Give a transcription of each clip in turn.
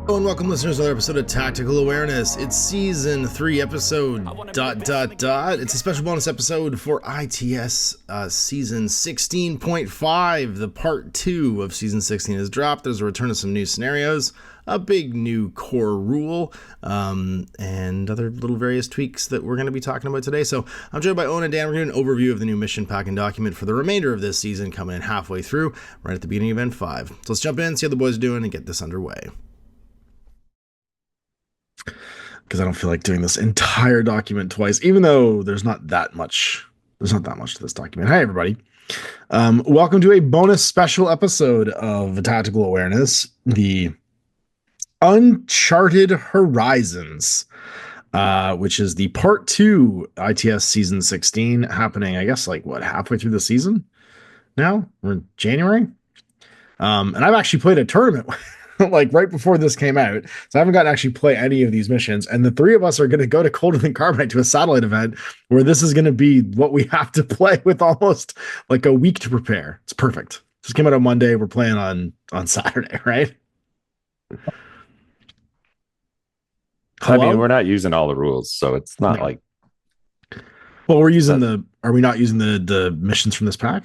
Hello and welcome, listeners, to another episode of Tactical Awareness. It's season 3, episode ... It's a special bonus episode for ITS season 16.5. The part 2 of season 16 is dropped. There's a return of some new scenarios, a big new core rule, and other little various tweaks that we're going to be talking about today. So I'm joined by Owen and Dan. We're going to do an overview of the new mission pack and document for the remainder of this season, coming in halfway through, right at the beginning of N5. So let's jump in, see how the boys are doing, and get this underway. Because I don't feel like doing this entire document twice, even though there's not that much to this document. Hi, everybody. Welcome to a bonus special episode of Tactical Awareness, the Uncharted Horizons, which is the part 2 ITS season 16, happening, I guess, halfway through the season now? We're in January. And I've actually played a tournament right before this came out, so I haven't gotten to actually play any of these missions, and the three of us are going to go to Colder Than Carbonite to a satellite event where this is going to be what we have to play with almost like a week to prepare. It's perfect. Just came out on Monday. We're playing on Saturday, right? Hello? I mean, we're not using all the rules, so it's not like... Well, we're using are we not using the missions from this pack?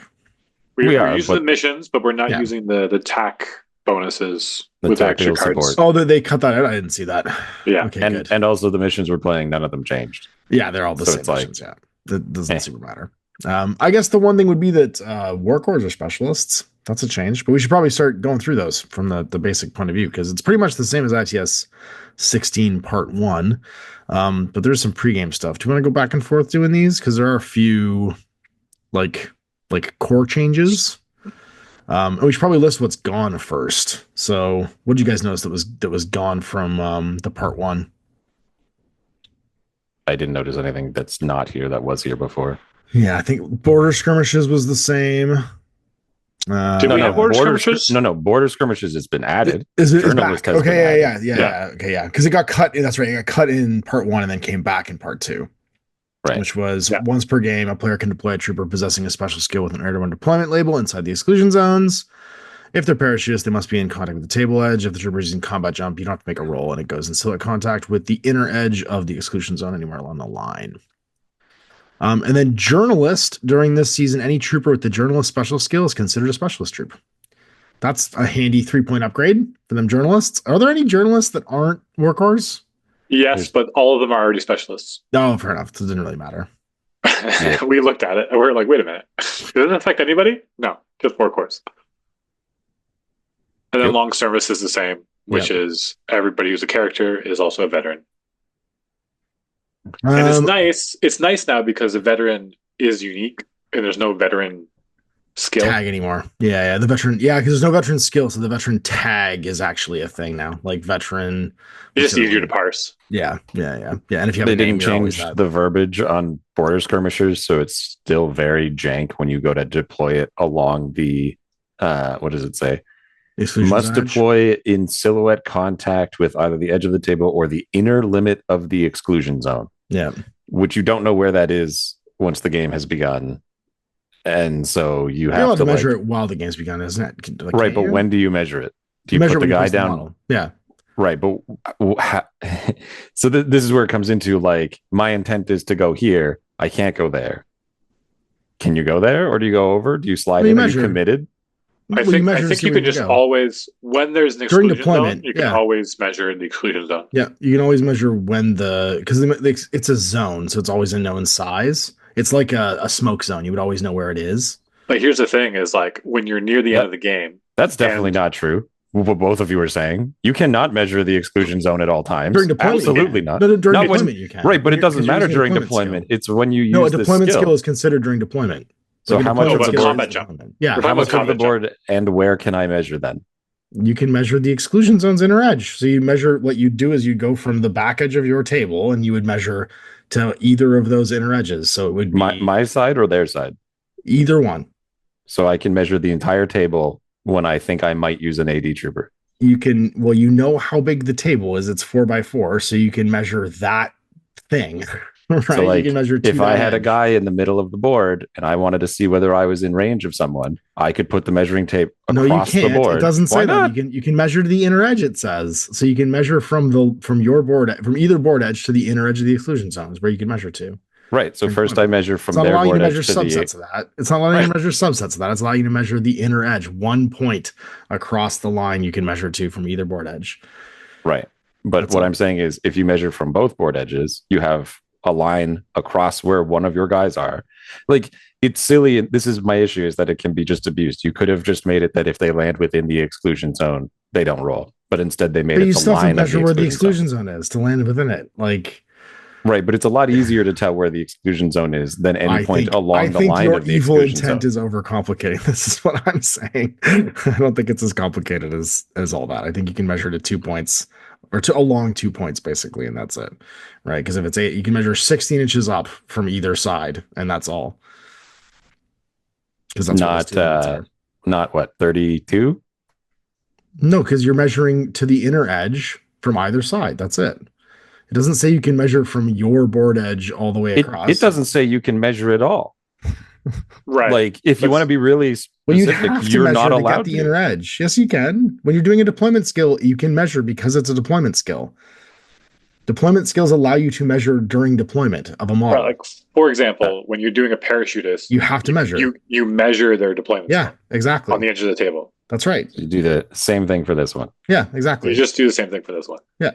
We're using the missions, but we're not using the TAC bonuses with extra cards. Support. Oh, they cut that out? I didn't see that. Yeah. Okay, and also the missions we're playing, none of them changed. Yeah, they're all the same missions. Yeah, that doesn't super matter. I guess the one thing would be that war cores are specialists. That's a change, but we should probably start going through those from the basic point of view, because it's pretty much the same as ITS 16 part 1. But there's some pregame stuff. Do you want to go back and forth doing these? Because there are a few like core changes. We should probably list what's gone first. So what did you guys notice that was gone from the part 1? I didn't notice anything that's not here that was here before. Yeah, I think border skirmishes was the same. Did we have border skirmishes? Border skirmishes has been added. Is it back? Okay, yeah. Okay, yeah. Because it got cut. That's right. It got cut in part 1 and then came back in part 2. Right. Which was once per game, a player can deploy a trooper possessing a special skill with an air to one deployment label inside the exclusion zones. If they're parachutists, they must be in contact with the table edge. If the trooper is using combat jump, you don't have to make a roll, and it goes in silhouette contact with the inner edge of the exclusion zone anywhere along the line. And then journalist, during this season, any trooper with the journalist special skill is considered a specialist troop. That's a handy 3-point upgrade for them journalists. Are there any journalists that aren't workhorse? Yes, but all of them are already specialists. No, fair enough. It doesn't really matter. We looked at it and we're like, wait a minute. Does it affect anybody? No, just workhorse. And then long service is the same, which is everybody who's a character is also a veteran. And it's nice. It's nice now because a veteran is unique and there's no veteran skill tag anymore. Yeah, the veteran. Yeah, because there's no veteran skill, so the veteran tag is actually a thing now. Like veteran, it's just easier to parse. Yeah. And if you have they didn't change the verbiage on border skirmishers, so it's still very jank when you go to deploy it along the what does it say? Must deploy in silhouette contact with either the edge of the table or the inner limit of the exclusion zone. Yeah, which you don't know where that is once the game has begun. And so you have to measure it while the game's begun, isn't it? Right, but when do you measure it? Do you put the guy down? Yeah. Right, but so this is where it comes into my intent is to go here. I can't go there. Can you go there, or do you go over? Do you slide in? Are you committed? I think you can just always, when there's an exclusion zone, you can always measure in the exclusion zone. Yeah, you can always measure when because it's a zone, so it's always a known size. It's like a smoke zone. You would always know where it is. But here's the thing is when you're near the end of the game. That's definitely not true. What both of you are saying. You cannot measure the exclusion zone at all times. During deployment. Absolutely not. No, during deployment you can. Right, but it doesn't matter during deployment. It's when you use a deployment skill is considered during deployment. So how much of the combat jump? Yeah. How much of the board and where can I measure then? You can measure the exclusion zone's inner edge. So you measure, what you do is you go from the back edge of your table and you would measure to either of those inner edges. So it would be my side or their side? Either one. So I can measure the entire table when I think I might use an AD trooper. You can, you know how big the table is. It's 4x4. So you can measure that thing Right. So like, you can measure if I had a guy in the middle of the board and I wanted to see whether I was in range of someone, I could put the measuring tape across the board. It doesn't say that. You can measure to the inner edge, it says. So you can measure from your board, from either board edge to the inner edge of the exclusion zone is where you can measure to. Right. So first I measure from their board edge to subsets of that. It's not allowing you to measure subsets of that. It's allowing you to measure the inner edge, 1 point across the line you can measure to from either board edge. Right. But what I'm saying is if you measure from both board edges, you have a line across where one of your guys are. Like, it's silly. And this is my issue, is that it can be just abused. You could have just made it that if they land within the exclusion zone, they don't roll. But instead they made it the line measure where the exclusion zone is to land within it. Like, right, but it's a lot easier to tell where the exclusion zone is than any point along the line of the exclusion zone. Your evil intent is overcomplicating. This is what I'm saying. I don't think it's as complicated as all that. I think you can measure to 2 points, or to along 2 points, basically, and that's it, right? Because if it's 8, you can measure 16 inches up from either side, and that's all. Because that's not what, 32? No, because you're measuring to the inner edge from either side. That's it. It doesn't say you can measure from your board edge all the way across. It doesn't say you can measure it all. Right. Like, if you want to be really specific, you're not allowed to get the inner edge. Yes, you can. When you're doing a deployment skill, you can measure because it's a deployment skill. Deployment skills allow you to measure during deployment of a model. Right, like, for example, when you're doing a parachutist, you have to measure. You measure their deployment. Yeah, exactly. On the edge of the table. That's right. You do the same thing for this one. Yeah, exactly. You just do the same thing for this one. Yeah.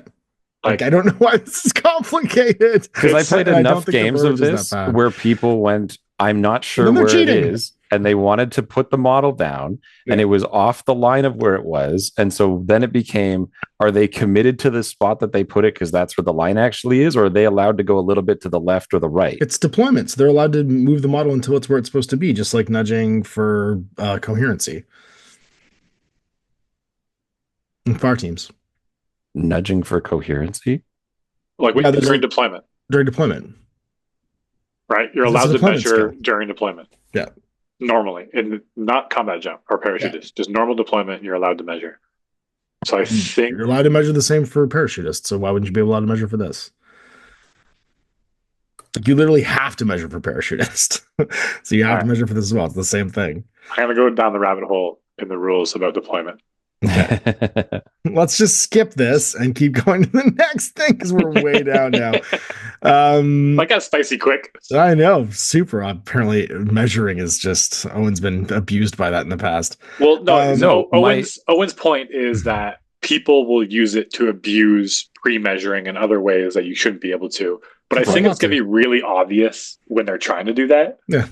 Like, I don't know why this is complicated. Because I played enough games of this where people went, I'm not sure where it is, and they wanted to put the model down, and it was off the line of where it was. And so then it became, are they committed to the spot that they put it because that's where the line actually is, or are they allowed to go a little bit to the left or the right? It's deployments. They're allowed to move the model until it's where it's supposed to be, just like nudging for coherency. And fire teams. Nudging for coherency? Like during deployment. During deployment. Right? You're allowed to measure during deployment. Yeah. Normally. And not combat jump or parachutist. Yeah. Just normal deployment, you're allowed to measure. So I think you're allowed to measure the same for parachutists. So why wouldn't you be allowed to measure for this? Like, you literally have to measure for parachutist. So you have to measure for this as well. It's the same thing. I'm going to go down the rabbit hole in the rules about deployment. Okay. Let's just skip this and keep going to the next thing because we're way down now. That got spicy quick. I know, super. Apparently, measuring is just Owen's been abused by that in the past. Well, Owen's point is that people will use it to abuse pre-measuring in other ways that you shouldn't be able to. But I think it's going to be really obvious when they're trying to do that. Yeah.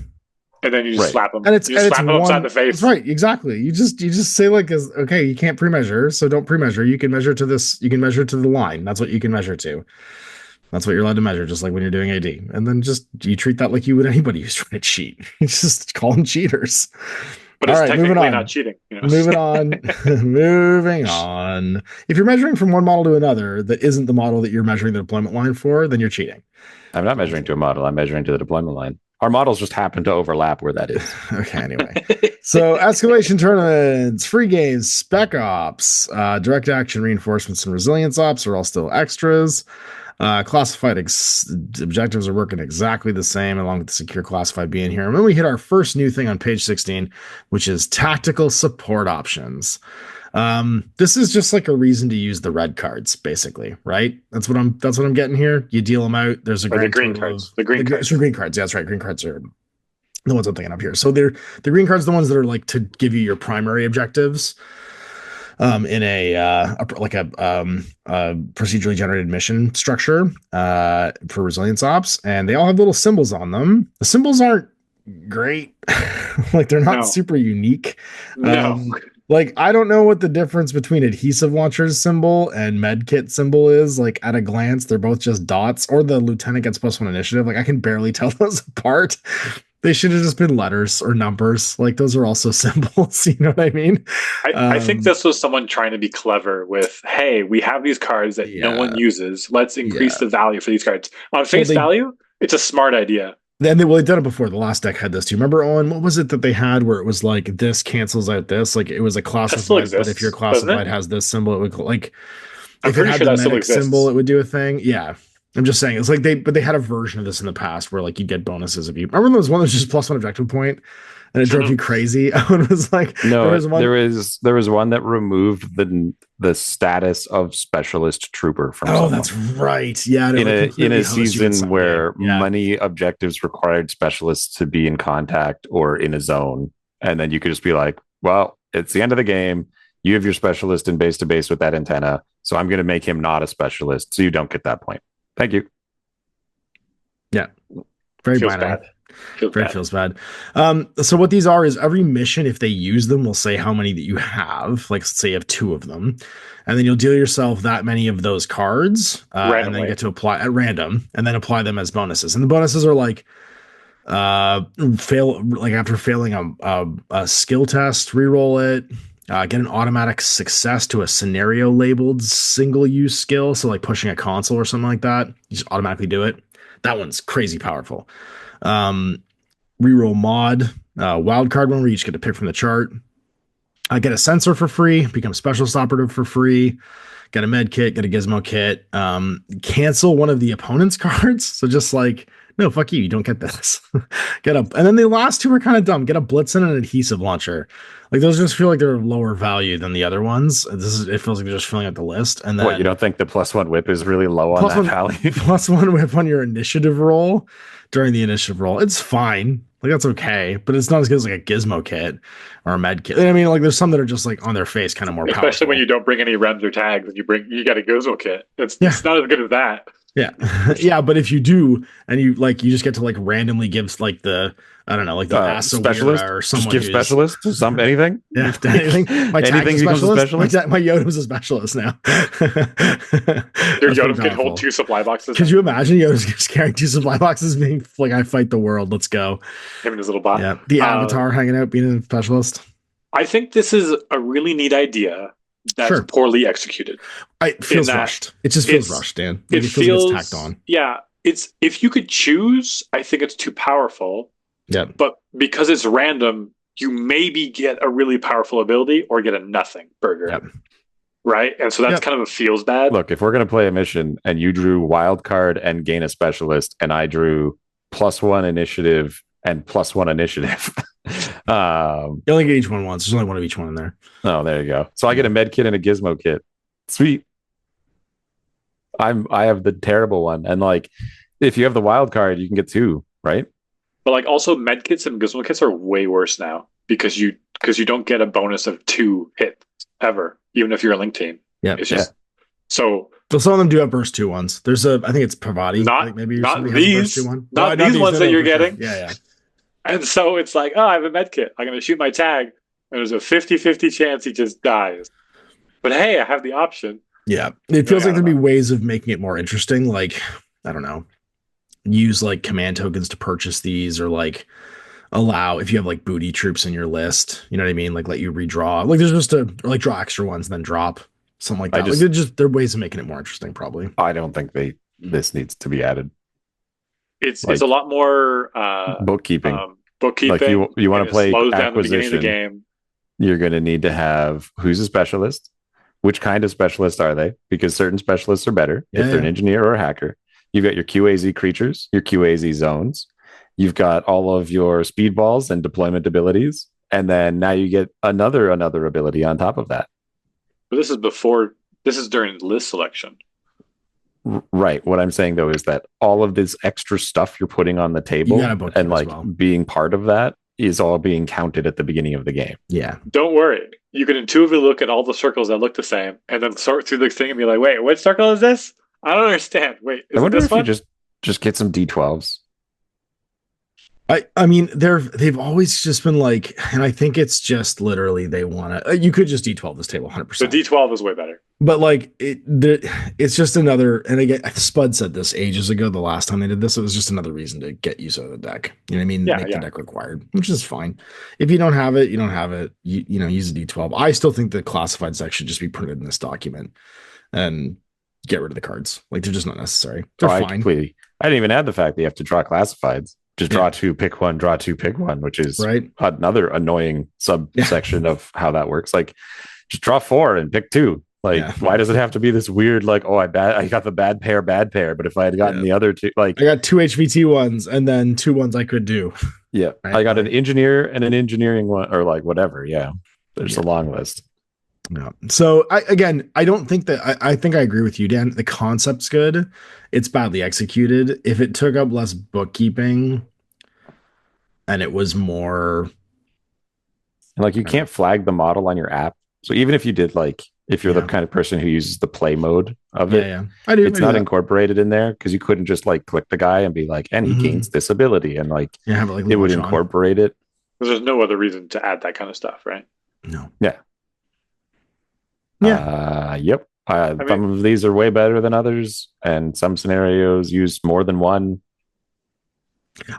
And then you just slap them. And slap them upside the face. That's right, exactly. You just say like, okay, you can't pre-measure, so don't pre-measure. You can measure to this. You can measure to the line. That's what you can measure to. That's what you're allowed to measure, just like when you're doing AD. And then you treat that like you would anybody who's trying to cheat. You just call them cheaters. But it's technically not cheating. You know? Moving on. Moving on. If you're measuring from one model to another that isn't the model that you're measuring the deployment line for, then you're cheating. I'm not measuring to a model. I'm measuring to the deployment line. Our models just happen to overlap where that is. Okay, anyway. So escalation tournaments, free games, spec ops, direct action reinforcements, and resilience ops are all still extras. Classified objectives are working exactly the same along with the secure classified being here. And then we hit our first new thing on page 16, which is tactical support options. This is just like a reason to use the red cards, basically, right? That's what I'm getting here. You deal them out. There's a green cards. The green cards. Green cards. Yeah, that's right. Green cards are the ones I'm thinking up here. So the green cards are the ones that are like to give you your primary objectives. In a procedurally generated mission structure for resilience ops, and they all have little symbols on them. The symbols aren't great. Like, they're not super unique. Like, I don't know what the difference between adhesive launcher's symbol and medkit symbol is. Like, at a glance, they're both just dots, or the lieutenant gets +1 initiative. Like, I can barely tell those apart. They should have just been letters or numbers. Like, those are also symbols. You know what I mean? I think this was someone trying to be clever with, hey, we have these cards that no one uses. Let's increase the value for these cards. On face value, it's a smart idea. Then they've done it before. The last deck had this too. Remember, Owen, what was it that they had where it was like this cancels out this? Like, it was a classified, but if your classified has this symbol, it would like, if it had the medic symbol, it would do a thing. Yeah. I'm just saying it's like they had a version of this in the past where like you get bonuses if you remember there was one that was just +1 objective point and it drove you crazy. It was like no, there was one that removed the status of specialist trooper from someone. That's right. Yeah, in a season where money objectives required specialists to be in contact or in a zone, and then you could just be like, well, it's the end of the game. You have your specialist in base to base with that antenna, so I'm going to make him not a specialist, so you don't get that point. Thank you. Yeah, very binary. Feels bad. So what these are is every mission, if they use them, will say how many that you have. Like, let's say you have 2 of them, and then you'll deal yourself that many of those cards, and then you get to apply at random, and then apply them as bonuses. And the bonuses are like, after failing a skill test, reroll it. Get an automatic success to a scenario labeled single-use skill. So like pushing a console or something like that, you just automatically do it. That one's crazy powerful. Reroll mod, wild card one where you just get to pick from the chart. Get a sensor for free, become specialist operative for free, get a med kit, get a gizmo kit, cancel one of the opponent's cards. So just like, no, fuck you don't get this. And then the last 2 are kind of dumb. Get a blitz and an adhesive launcher. Like those just feel like they're lower value than the other ones. It feels like they're just filling out the list. And then you don't think the +1 whip is really low on that value? +1 whip on your initiative roll during the initiative roll. It's fine. Like that's okay, but it's not as good as like a gizmo kit or a med kit. I mean, like there's some that are just like on their face kind of more powerful. Especially when you don't bring any rems or tags and you got a gizmo kit. It's not as good as that. Yeah. Yeah, but if you do and you just get to like randomly give like the specialist or someone just give specialist to anything. Yeah, anything. My anything becomes a specialist. My Yoda's a specialist now. Your Yoda can hold 2 supply boxes. Could you imagine Yoda's just carrying 2 supply boxes being like, I fight the world, let's go. Him and his little bot. Yeah. The avatar hanging out, being a specialist. I think this is a really neat idea that's poorly executed. It feels rushed. It just feels rushed, Dan. It feels like it's tacked on. Yeah. If you could choose, I think it's too powerful. Yeah. But because it's random, you maybe get a really powerful ability or get a nothing burger. Yep. Right? And so that's kind of a feels bad. Look, if we're going to play a mission and you drew wild card and gain a specialist and I drew +1 initiative and +1 initiative. You only get each one once. There's only one of each one in there. Oh, there you go. So I get a med kit and a gizmo kit. Sweet. I have the terrible one. And like, if you have the wild card, you can get 2, right? But like also med kits and gizmo kits are way worse now because you don't get a bonus of 2 hits ever, even if you're a link team. Yeah. It's just so some of them do have burst 2 ones. There's I think it's Pravati. Not maybe not these one. Not these ones that you're getting. Yeah. And so it's like, I have a med kit. I'm going to shoot my tag. And there's a 50-50 chance he just dies. But hey, I have the option. Yeah. It feels like there'd be ways of making it more interesting. Like, I don't know, use like command tokens to purchase these or like allow, if you have like booty troops in your list, you know what I mean? Like let you redraw. Like there's just or like draw extra ones and then drop something like that. There are ways of making it more interesting, probably. I don't think this needs to be added. It's a lot more bookkeeping. Like you want to play acquisition. Of the game. You're going to need to have who's a specialist, which kind of specialist are they? Because certain specialists are better if they're an engineer or a hacker. You've got your QAZ creatures, your QAZ zones. You've got all of your speedballs and deployment abilities, and then now you get another ability on top of that. But this is during list selection. Right. What I'm saying though is that all of this extra stuff you're putting on the table and like being part of that is all being counted at the beginning of the game. Yeah. Don't worry. You can intuitively look at all the circles that look the same and then sort through the thing and be like, wait, what circle is this? I don't understand. Wait, I wonder if you just get some D12s. I mean, they've always just been like, and I think it's just literally they want to. You could just D12 this table 100%. The D12 is way better. But like it's just another. And again, Spud said this ages ago. The last time they did this, it was just another reason to get use of the deck. You know what I mean? Make the deck required, which is fine. If you don't have it, you don't have it. You know, use a D12. I still think the classified deck should just be printed in this document and get rid of the cards. Like they're just not necessary. They're fine. Completely. I didn't even add the fact that you have to draw classifieds. Just draw 2, pick 1, draw 2, pick 1, which is another annoying subsection of how that works. Like just draw 4 and pick 2. Like, why does it have to be this weird, like, oh, I got the bad pair, but if I had gotten the other two, like, I got 2 HVT ones and then 2 ones I could do. Yeah. Right? I got an engineer and an engineering one, or like whatever. Yeah. There's a long list. Yeah. So I don't think that I think I agree with you, Dan. The concept's good. It's badly executed. If it took up less bookkeeping and it was more like, you can't flag the model on your app. So even if you did, like, if you're the kind of person who uses the play mode of it, I do. It's not incorporated in there because you couldn't just like click the guy and be like, and he gains this ability, and like, it would incorporate it. Because there's no other reason to add that kind of stuff, right? No. Yeah. Yep. Some of these are way better than others, and some scenarios use more than one.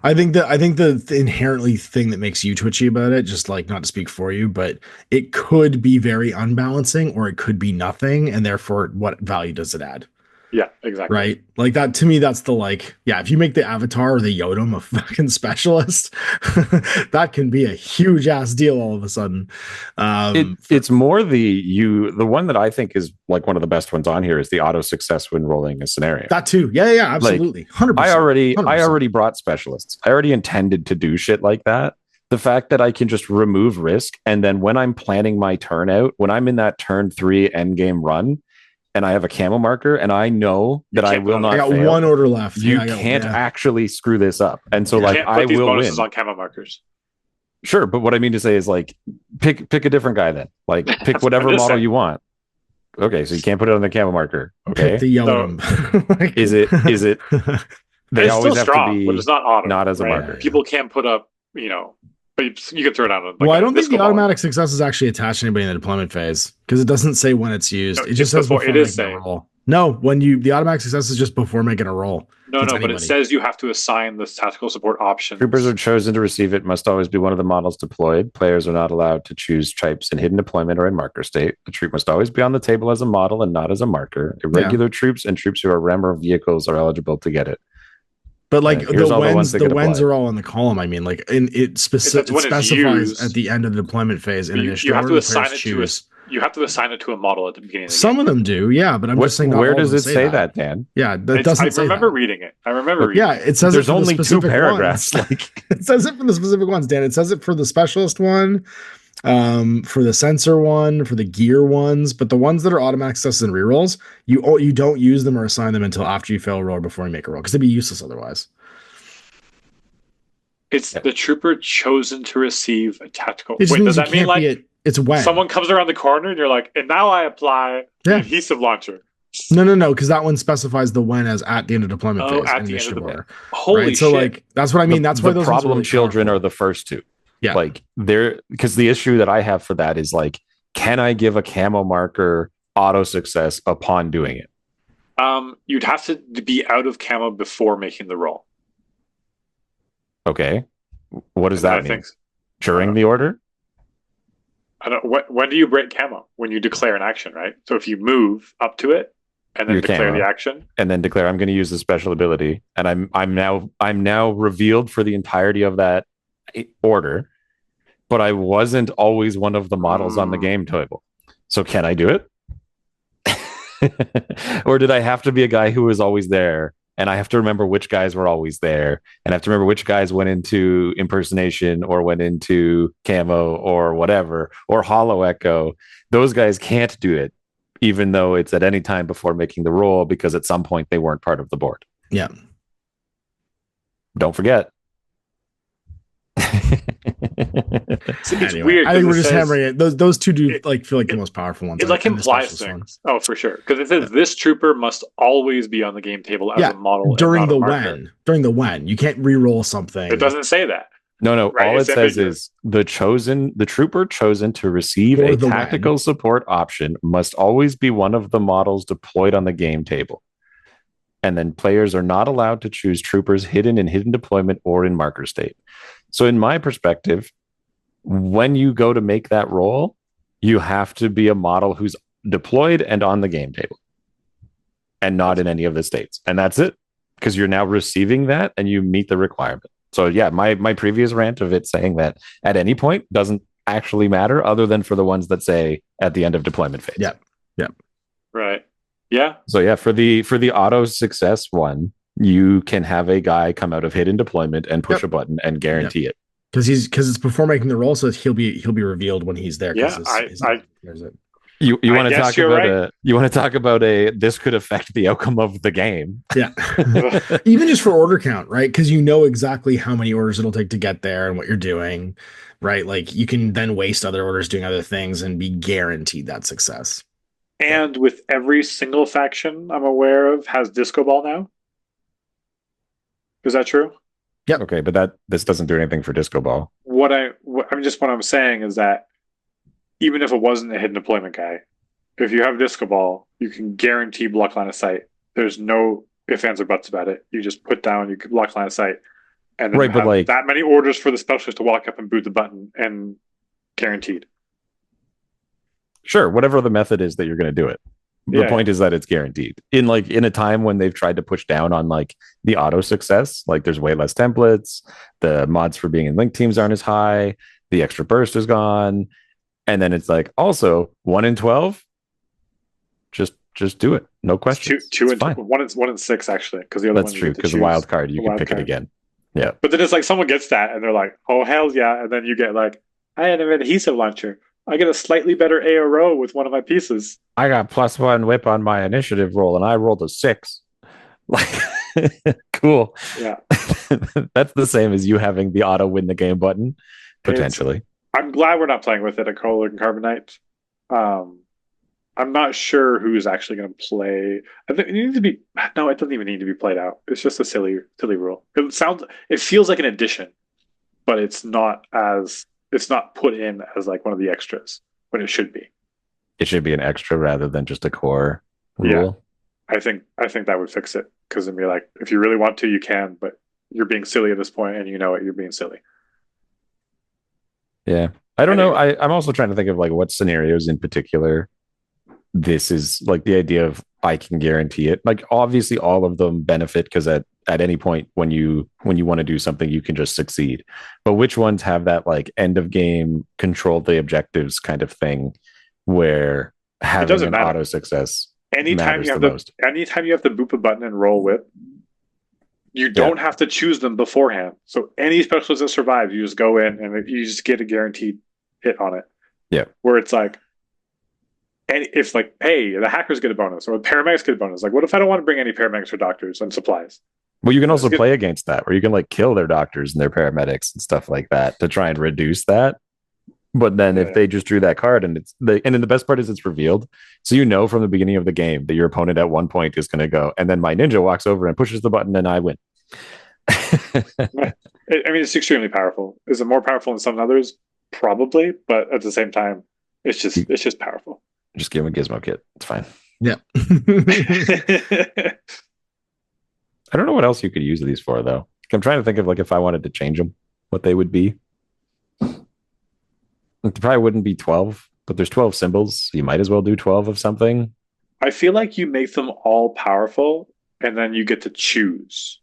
I think the inherently thing that makes you twitchy about it, just like, not to speak for you, but it could be very unbalancing, or it could be nothing, and therefore, what value does it add? Yeah, exactly. Right? Like, that to me, that's the, like, if you make the Avatar or the Yodam a fucking specialist, that can be a huge ass deal all of a sudden. It's more the one that I think is like one of the best ones on here is the auto success when rolling a scenario. That too. Yeah, absolutely. 100%. I already brought specialists. I already intended to do shit like that. The fact that I can just remove risk, and then when I'm planning my turn out, when I'm in that turn 3 end game run, and I have a camo marker, and I know that I will not. I got fail, 1 order left. You can't actually screw this up, and so like, I will win on camo markers. Sure, but what I mean to say is, like, pick a different guy then. Like, pick whatever model you want. Okay, so you can't put it on the camo marker. Okay, pick the yellow. Is it? They always have to be, but it's not auto, not as a marker. People can't put up, but you can throw it out. Like, I don't think the automatic success is actually attached to anybody in the deployment phase, because it doesn't say when it's used. It just says before making a roll. No, the automatic success is just before making a roll. No, but it says you have to assign this tactical support option. Troopers are chosen to receive it. Must always be one of the models deployed. Players are not allowed to choose types in hidden deployment or in marker state. The troop must always be on the table as a model and not as a marker. Irregular troops and troops who are REM or vehicles are eligible to get it. But like, the wens are all in the column. I mean, like, it specifies at the end of the deployment phase in initiative. You have to assign it to you have to assign it to a model at the beginning of the game. Of them do, yeah, but I'm just saying, where does it say that, Dan? Yeah, that doesn't say that. I remember reading it. Yeah, it says there's only 2 paragraphs. Like, it says it for the specific ones, Dan. It says it for the specialist one, for the sensor one, for the gear ones, but the ones that are automatic successes and rerolls, you don't use them or assign them until after you fail a roll or before you make a roll, because it'd be useless otherwise. It's the trooper chosen to receive a tactical. Wait, does that mean like it's when someone comes around the corner and you're like, and now I apply the adhesive launcher? No, because that one specifies the when as at the end of deployment phase. At the end of the order. Holy shit! So like, that's what I mean. That's why the those problem children are the first 2. Yeah, like, they're, because the issue that I have for that is, like, can I give a camo marker auto success upon doing it? You'd have to be out of camo before making the roll. Okay, what does that mean? During the order? I don't. When do you break camo? When you declare an action, right? So if you move up to it and then declare the action, and then declare I'm going to use the special ability, and I'm now revealed for the entirety of that order, but I wasn't always one of the models on the game table. So can I do it? Or did I have to be a guy who was always there? And I have to remember which guys were always there, and I have to remember which guys went into impersonation or went into camo or whatever, or hollow echo. Those guys can't do it, even though it's at any time before making the roll, because at some point they weren't part of the board. Yeah. Don't forget. It's weird. I think we're just hammering it. Those 2 do feel like the most powerful ones. It like implies things. Oh, for sure. Because it says this trooper must always be on the game table as a model during the when. During the when, you can't re-roll something. It doesn't say that. No. Right? All it says is the trooper chosen to receive a tactical support option must always be one of the models deployed on the game table. And then players are not allowed to choose troopers hidden in hidden deployment or in marker state. So in my perspective, when you go to make that roll, you have to be a model who's deployed and on the game table and not in any of the states. And that's it, because you're now receiving that and you meet the requirement. So yeah, my previous rant of it saying that at any point doesn't actually matter, other than for the ones that say at the end of deployment phase. Yeah. Right. Yeah. So yeah, for the auto success one, you can have a guy come out of hidden deployment and push a button and guarantee it. Because it's before making the roll, so he'll be revealed when he's there. Yeah, You want to talk about a this could affect the outcome of the game. Yeah. Even just for order count, right? Because you know exactly how many orders it'll take to get there and what you're doing, right? Like you can then waste other orders doing other things and be guaranteed that success. And with every single faction I'm aware of has Disco Ball now. Is that true? Yeah. Okay, but this doesn't do anything for Disco Ball. What I'm saying is that even if it wasn't a hidden deployment guy, if you have Disco Ball, you can guarantee block line of sight. There's no ifs, ands, or buts about it. You just put down, you can block line of sight, and then have like that many orders for the specialist to walk up and boot the button, and guaranteed. Sure, whatever the method is that you're going to do it. The point is that it's guaranteed. In a time when they've tried to push down on like the auto success, like there's way less templates, the mods for being in linked teams aren't as high, the extra burst is gone, and then it's like also 1 in 12. Just do it, no questions. Two and fine. One in 6 actually, because the other that's true. Because the wild card you can pick it again. Yeah, but then it's like someone gets that and they're like, oh hell yeah, and then you get like, I had an adhesive launcher. I get a slightly better ARO with one of my pieces. I got +1 whip on my initiative roll, and I rolled a 6. Like, cool. Yeah, that's the same as you having the auto win the game button potentially. I'm glad we're not playing with it at Kohler and Carbonite. I'm not sure who's actually going to play. I think it needs to be. No, it doesn't even need to be played out. It's just a silly rule. It feels like an addition, but it's not put in as like one of the extras when it should be. It should be an extra rather than just a core rule. Yeah. I think that would fix it, because then you're like, if you really want to, you can, but you're being silly at this point, and you know it. You're being silly. Yeah, I don't know. I'm also trying to think of like what scenarios in particular this is like the idea of I can guarantee it. Like obviously all of them benefit because at any point when you want to do something, you can just succeed. But which ones have that like end of game control the objectives kind of thing where having an auto success anytime you have the boop a button and roll whip, you don't have to choose them beforehand. So any specialist that survives, you just go in and you just get a guaranteed hit on it. Yeah. Where it's like, and it's like, hey, the hackers get a bonus or the paramedics get a bonus. Like, what if I don't want to bring any paramedics or doctors and supplies? Well, you can also play against that, where you can like kill their doctors and their paramedics and stuff like that to try and reduce that. But then if they just drew that card and and then the best part is it's revealed. So you know from the beginning of the game that your opponent at one point is going to go, and then my ninja walks over and pushes the button and I win. I mean, it's extremely powerful. Is it more powerful than some others? Probably, but at the same time, it's just powerful. Just give him a gizmo kit. It's fine. Yeah. I don't know what else you could use these for, though. I'm trying to think of like if I wanted to change them, what they would be. It probably wouldn't be 12, but there's 12 symbols. So you might as well do 12 of something. I feel like you make them all powerful, and then you get to choose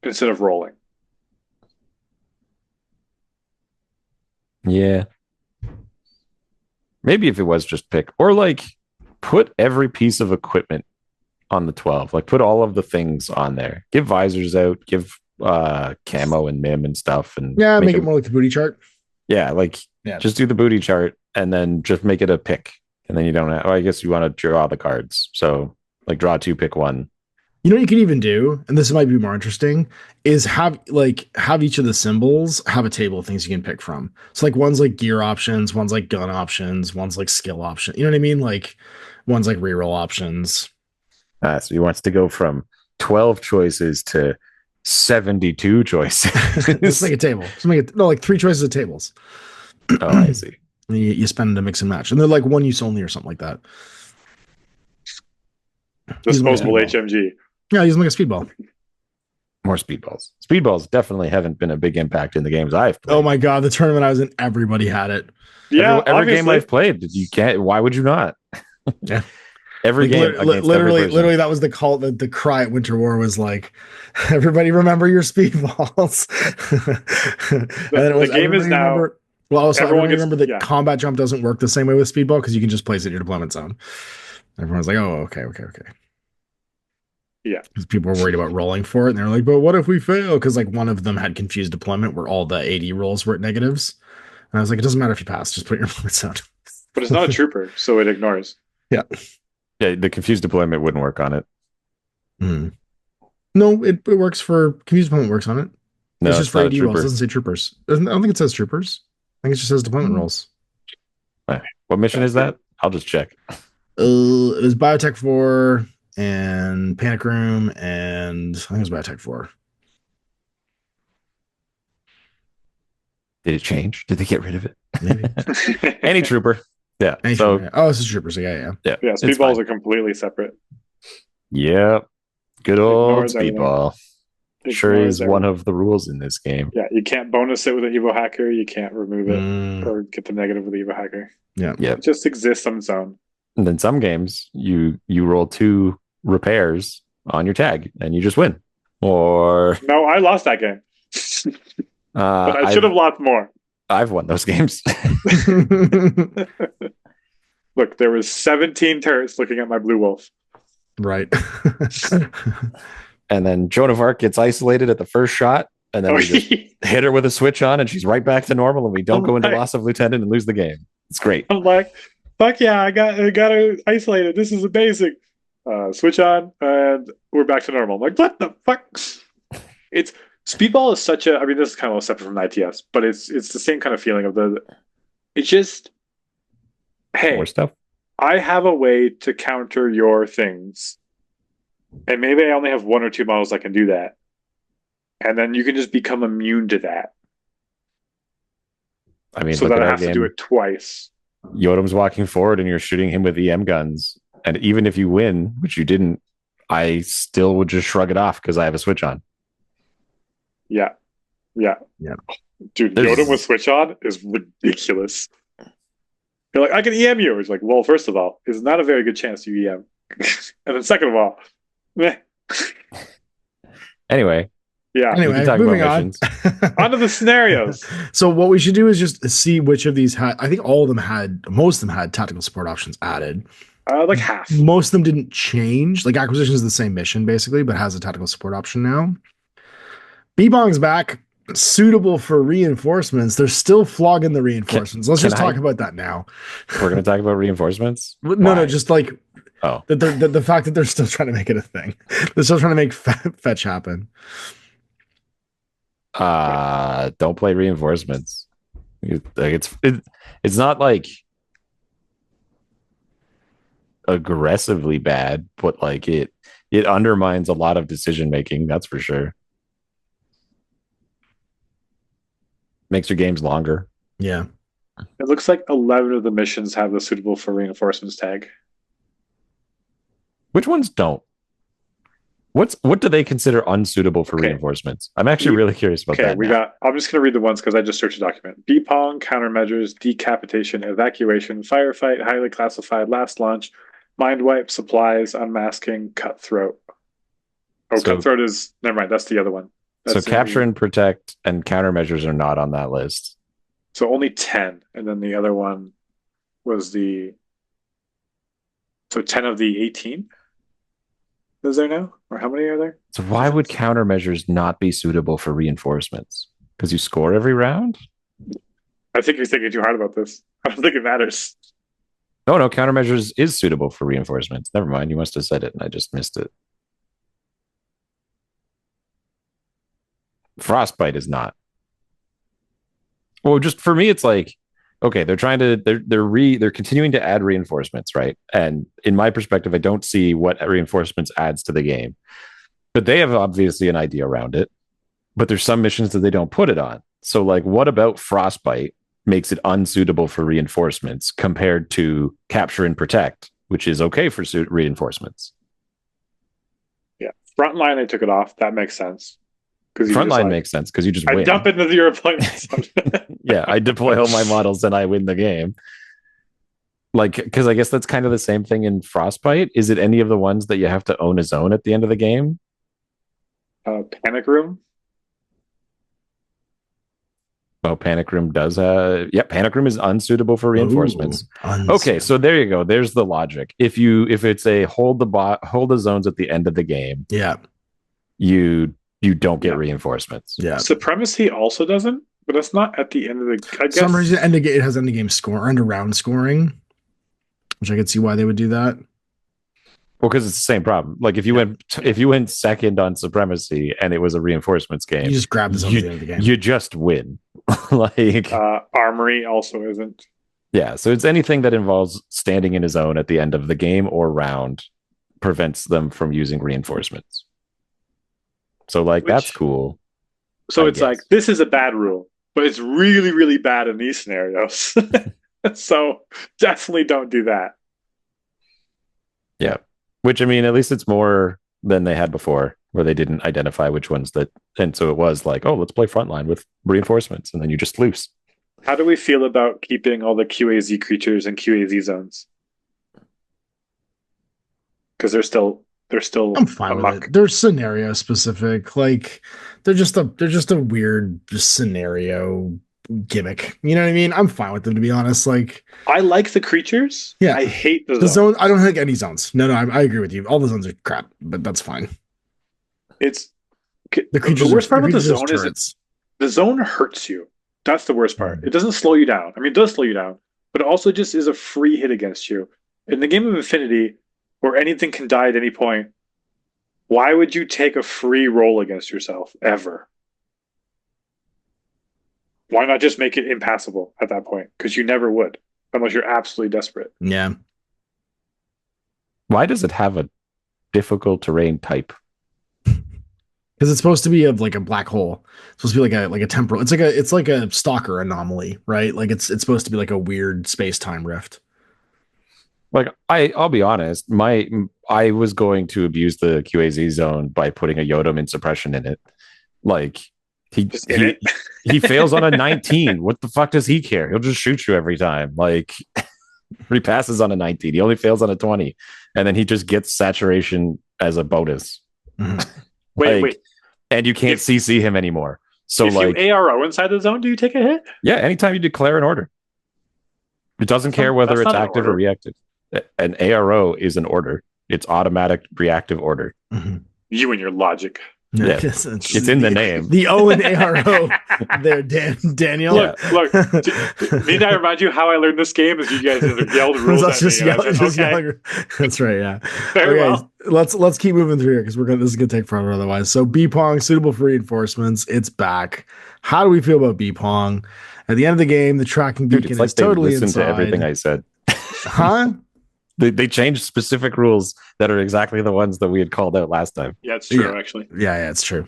instead of rolling. Yeah. Maybe if it was just pick, or like put every piece of equipment on the 12, like put all of the things on there, give visors out, give camo and mim and stuff, and make it more like the booty chart. Just do the booty chart and then just make it a pick, and then you don't have, I guess you want to draw the cards, so like draw 2, pick 1. You know what you can even do, and this might be more interesting, is have each of the symbols have a table of things you can pick from. So like one's like gear options, one's like gun options, one's like skill option. You know what I mean? Like one's like reroll options. So he wants to go from 12 choices to 72 choices. Let's make a table. Like 3 choices of tables. Oh, I see. You spend to mix and match, and they're like one use only or something like that. Disposable HMG. Yeah, use them like a speedball. More speedballs. Speedballs definitely haven't been a big impact in the games I've played. Oh my god, the tournament I was in, everybody had it. Yeah, every game I've played, you can't. Why would you not? Yeah. Every game, literally, that was the call. The cry at Winter War was like, "Everybody remember your speedballs." The game is now. Well, also everyone remember that combat jump doesn't work the same way with speedball because you can just place it in your deployment zone. Everyone's like, oh, okay. Yeah. Because people were worried about rolling for it, and they're like, but what if we fail? Because like one of them had confused deployment where all the AD rolls were at negatives. And I was like, it doesn't matter if you pass, just put your deployment zone. But it's not a trooper, so it ignores. Yeah. Yeah, the confused deployment wouldn't work on it. No, it works for confused deployment works on it. No, it's just for AD rolls. It doesn't say troopers. I don't think it says troopers. I think it just says deployment rolls. What mission is that? I'll just check. It was Biotech 4 and Panic Room, and I think it was Biotech 4. Did it change? Did they get rid of it? Maybe. Any trooper. Yeah. Any trooper, yeah. Oh, this is troopers. Yeah. Yeah, speedballs are completely separate. Yeah. Good old speedball. Sure is one of the rules in this game. Yeah, you can't bonus it with an Evo hacker. You can't remove it or get the negative with the Evo hacker. Yeah. It just exists on its own. And then some games, you roll 2 repairs on your tag and you just win. Or no, I lost that game. But I should have lost more. I've won those games. Look, there was 17 turrets looking at my blue wolf. Right. And then Joan of Arc gets isolated at the first shot, and then we just hit her with a switch on, and she's right back to normal, and we don't go into loss of lieutenant and lose the game. It's great. I'm like, fuck yeah, I got her isolated. This is amazing. Switch on, and we're back to normal. I'm like, what the fuck? It's speedball is such a. I mean, this is kind of a separate from ITS, but it's the same kind of feeling of the. It's just, hey, more stuff. I have a way to counter your things. And maybe I only have 1 or 2 models that can do that. And then you can just become immune to that. I mean, so that I have to do it twice. Yotam's walking forward and you're shooting him with EM guns. And even if you win, which you didn't, I still would just shrug it off because I have a switch on. Yeah. Dude, Yotam with switch on is ridiculous. You're like, I can EM you. It's like, well, first of all, it's not a very good chance you EM. And then second of all, Anyway, moving on. Onto the scenarios. So what we should do is just see which of these had. I think most of them had tactical support options added. Like half. Most of them didn't change. Like Acquisition is the same mission basically, but has a tactical support option now. B-Bong's back, suitable for reinforcements. They're still flogging the reinforcements. Let's just talk about that now. We're going to talk about reinforcements? No, just like. Oh, the fact that they're still trying to make it a thing. They're still trying to make fetch happen. Don't play reinforcements. It's not like aggressively bad, but like it undermines a lot of decision making. That's for sure. Makes your games longer. Yeah. It looks like 11 of the missions have the suitable for reinforcements tag. Which ones don't? What do they consider unsuitable for reinforcements? I'm actually really curious about that. I'm just going to read the ones because I just searched the document. BPONG, countermeasures, decapitation, evacuation, firefight, highly classified, last launch, mind wipe, supplies, unmasking, cutthroat. Cutthroat is never mind. That's the other one. So capture and protect and countermeasures are not on that list. So only 10, and then the other one was so 10 of the 18. Is there now? Or how many are there? So why would countermeasures not be suitable for reinforcements? Because you score every round? I think you're thinking too hard about this. I don't think it matters. No, countermeasures is suitable for reinforcements. Never mind, you must have said it and I just missed it. Frostbite is not. Well, just for me, it's like, okay, they're continuing to add reinforcements, right? And in my perspective, I don't see what reinforcements adds to the game. But they have obviously an idea around it. But there's some missions that they don't put it on. So like, what about Frostbite makes it unsuitable for reinforcements compared to Capture and Protect, which is okay for reinforcements? Yeah. Frontline, they took it off. That makes sense. Frontline makes sense because you just win. I dump into your deployment. Yeah, I deploy all my models and I win the game. Like, because I guess that's kind of the same thing in Frostbite. Is it any of the ones that you have to own a zone at the end of the game? Panic Room. Oh, Panic Room does. Panic Room is unsuitable for reinforcements. Okay, so there you go. There's the logic. If it's a hold the zones at the end of the game, you don't get reinforcements. Yeah, Supremacy also doesn't, but it's not at the end of the. I guess some reason it has end of game score or end of round scoring, which I could see why they would do that. Well, because it's the same problem. Like if you went second on Supremacy and it was a reinforcements game, you just grab the zones at the end of the game. You just win. Like Armory also isn't. Yeah, so it's anything that involves standing in a zone at the end of the game or round prevents them from using reinforcements. So that's cool. So it's like, this is a bad rule, but it's really, really bad in these scenarios. So definitely don't do that. Yeah. Which, I mean, at least it's more than they had before, where they didn't identify which ones that. And so it was like, oh, let's play frontline with reinforcements. And then you just loose. How do we feel about keeping all the QAZ creatures in QAZ zones? Because they're still. I'm fine with it. They're scenario specific. Like they're just a weird scenario gimmick. You know what I mean? I'm fine with them, to be honest. Like I like the creatures. Yeah, I hate the zones. I don't like any zones. No, I agree with you. All the zones are crap, but that's fine. It's the creatures. The worst part about the zone is the zone hurts you. That's the worst part. It doesn't slow you down. I mean, it does slow you down, but it also just is a free hit against you. In the game of Infinity, where anything can die at any point, why would you take a free roll against yourself ever? Why not just make it impassable at that point? Because you never would, unless you're absolutely desperate. Yeah. Why does it have a difficult terrain type? Because it's supposed to be like a black hole. It's supposed to be like a temporal. It's like a stalker anomaly, right? Like it's supposed to be like a weird space-time rift. Like I'll be honest, I was going to abuse the QAZ zone by putting a Yodamin suppression in it. Like he fails on a 19. What the fuck does he care? He'll just shoot you every time. Like he passes on a 19. He only fails on a 20, and then he just gets saturation as a bonus. Mm-hmm. Wait. And you can't CC him anymore. So if you ARO inside the zone, do you take a hit? Yeah, anytime you declare an order. It doesn't care whether it's active or reactive. An ARO is an order. It's automatic reactive order. Mm-hmm. You and your logic. Yeah, it's in the name. The Owen ARO there, Daniel. Look, need I remind you how I learned this game? Is you guys yelled rules at me. That's right, yeah. Very well. Let's keep moving through here because this is gonna take forever otherwise. So B-Pong, suitable for reinforcements, it's back. How do we feel about B-Pong? At the end of the game, the tracking beacon is totally inside. To everything I said. Huh? They changed specific rules that are exactly the ones that we had called out last time. Yeah, it's true, actually. Yeah, it's true.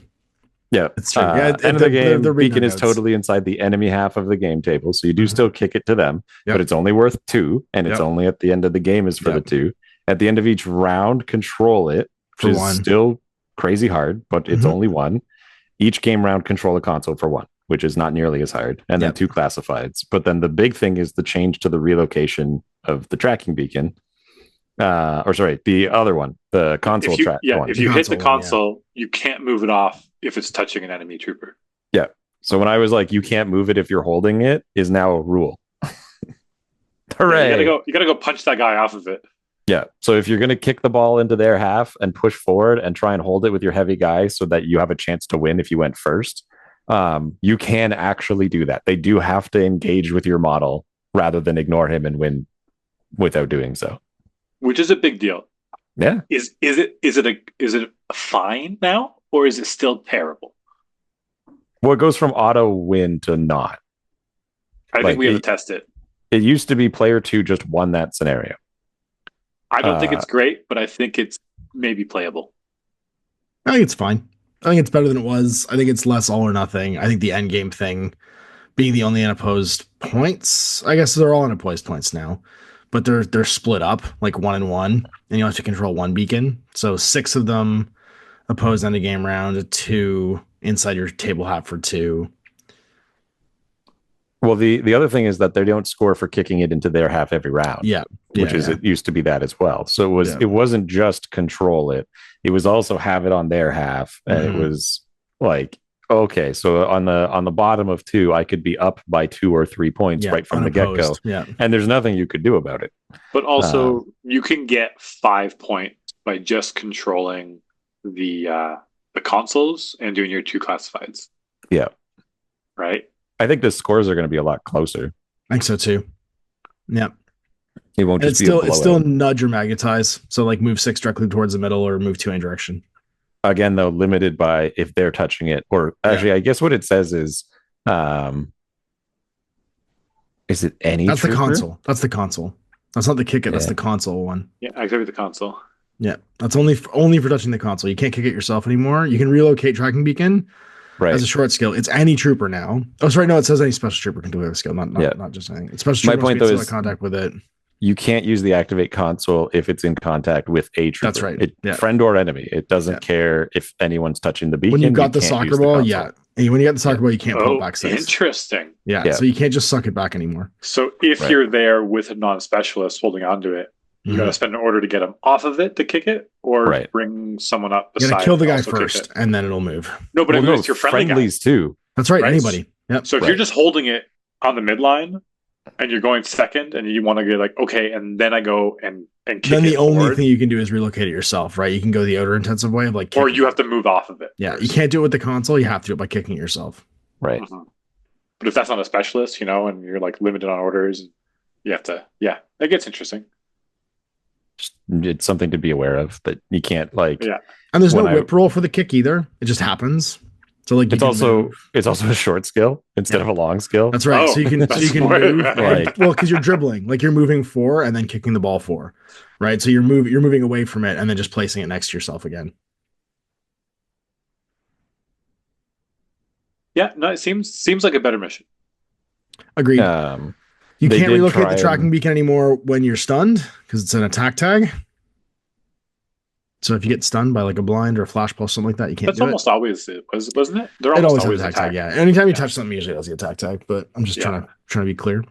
Yeah, it's true. End of the game, the beacon is totally inside the enemy half of the game table, so you do still kick it to them, but it's only worth 2, and it's only at the end of the game is for the 2. At the end of each round, control it, which is still crazy hard, but it's only 1. Each game round, control a console for 1, which is not nearly as hard, and then 2 classifieds. But then the big thing is the change to the relocation of the tracking beacon. The other one, the console track. Yeah, if you hit the console, you can't move it off if it's touching an enemy trooper. Yeah. So when I was like, you can't move it if you're holding it, is now a rule. Hooray! You gotta go punch that guy off of it. Yeah. So if you're gonna kick the ball into their half and push forward and try and hold it with your heavy guy so that you have a chance to win if you went first, you can actually do that. They do have to engage with your model rather than ignore him and win without doing so. Which is a big deal. Yeah. Is it a fine now, or is it still terrible? Well, it goes from auto win to not. I think we have to test it. It used to be player 2 just won that scenario. I don't think it's great, but I think it's maybe playable. I think it's fine. I think it's better than it was. I think it's less all or nothing. I think the end game thing being the only unopposed points, I guess they're all unopposed points now. But they're split up like 1 and 1, and you have to control 1 beacon. So 6 of them opposed end of game round, 2 inside your table half for 2. Well, the other thing is that they don't score for kicking it into their half every round. Yeah. It used to be that as well. So it wasn't just control it. It was also have it on their half. And it was like Okay, so on the bottom of 2, I could be up by 2 or 3 points right from unopposed. the get-go. Yeah. And there's nothing you could do about it. But also, you can get 5 points by just controlling the consoles and doing your 2 classifieds. Yeah. Right? I think the scores are going to be a lot closer. I think so too. Yeah. It won't just be it's still nudge or magnetize. So like move 6 directly towards the middle or move 2 any direction. Again, though, limited by if they're touching it, or actually, I guess what it says is it any? That's trooper? The console. That's the console. That's not the kick it. That's the console one. Yeah, activate the console. Yeah, that's only for touching the console. You can't kick it yourself anymore. You can relocate tracking beacon as a short skill. It's any trooper now. Oh, sorry, no, it says any special trooper can do it with a skill, not just anything. It's special trooper. My point though is contact with it. You can't use the activate console if it's in contact with a trooper. That's right. Friend or enemy. It doesn't care if anyone's touching the beacon. When you've got the soccer ball, when you got the soccer ball, you can't pull it back 6. Interesting. Yeah, so you can't just suck it back anymore. So if you're there with a non-specialist holding onto it, you got to spend an order to get him off of it to kick it, or bring someone up beside. You got to kill the guy first, and then it'll move. No, but it moves your friendlies too. That's right. Anybody. Yep. So if you're just holding it on the midline, and you're going second, and you want to get like, okay, and then I go and kick it. Then the only forward. thing you can do is relocate it yourself, right? You can go the odor intensive way of like, or you have to move off of it. Yeah, first. You can't do it with the console. You have to do it by kicking it yourself. Right. Mm-hmm. But if that's not a specialist, and you're like limited on orders, you have to. Yeah, it gets interesting. It's something to be aware of that you can't like. Yeah. And there's no whip roll for the kick either. It just happens. So like it's also a short skill instead of a long skill. That's right. So you can move because you're dribbling, like you're moving 4 and then kicking the ball 4, right? So you're moving away from it and then just placing it next to yourself again. Yeah, no, it seems like a better mission. Agreed. You can't relocate the tracking beacon anymore when you're stunned because it's an attack tag. So if you get stunned by like a blind or a flash pulse, something like that, you can't. That's almost always it, wasn't it? It always has attack tag. Yeah. Anytime you touch something, usually it has the attack tag. But I'm just trying to be clear.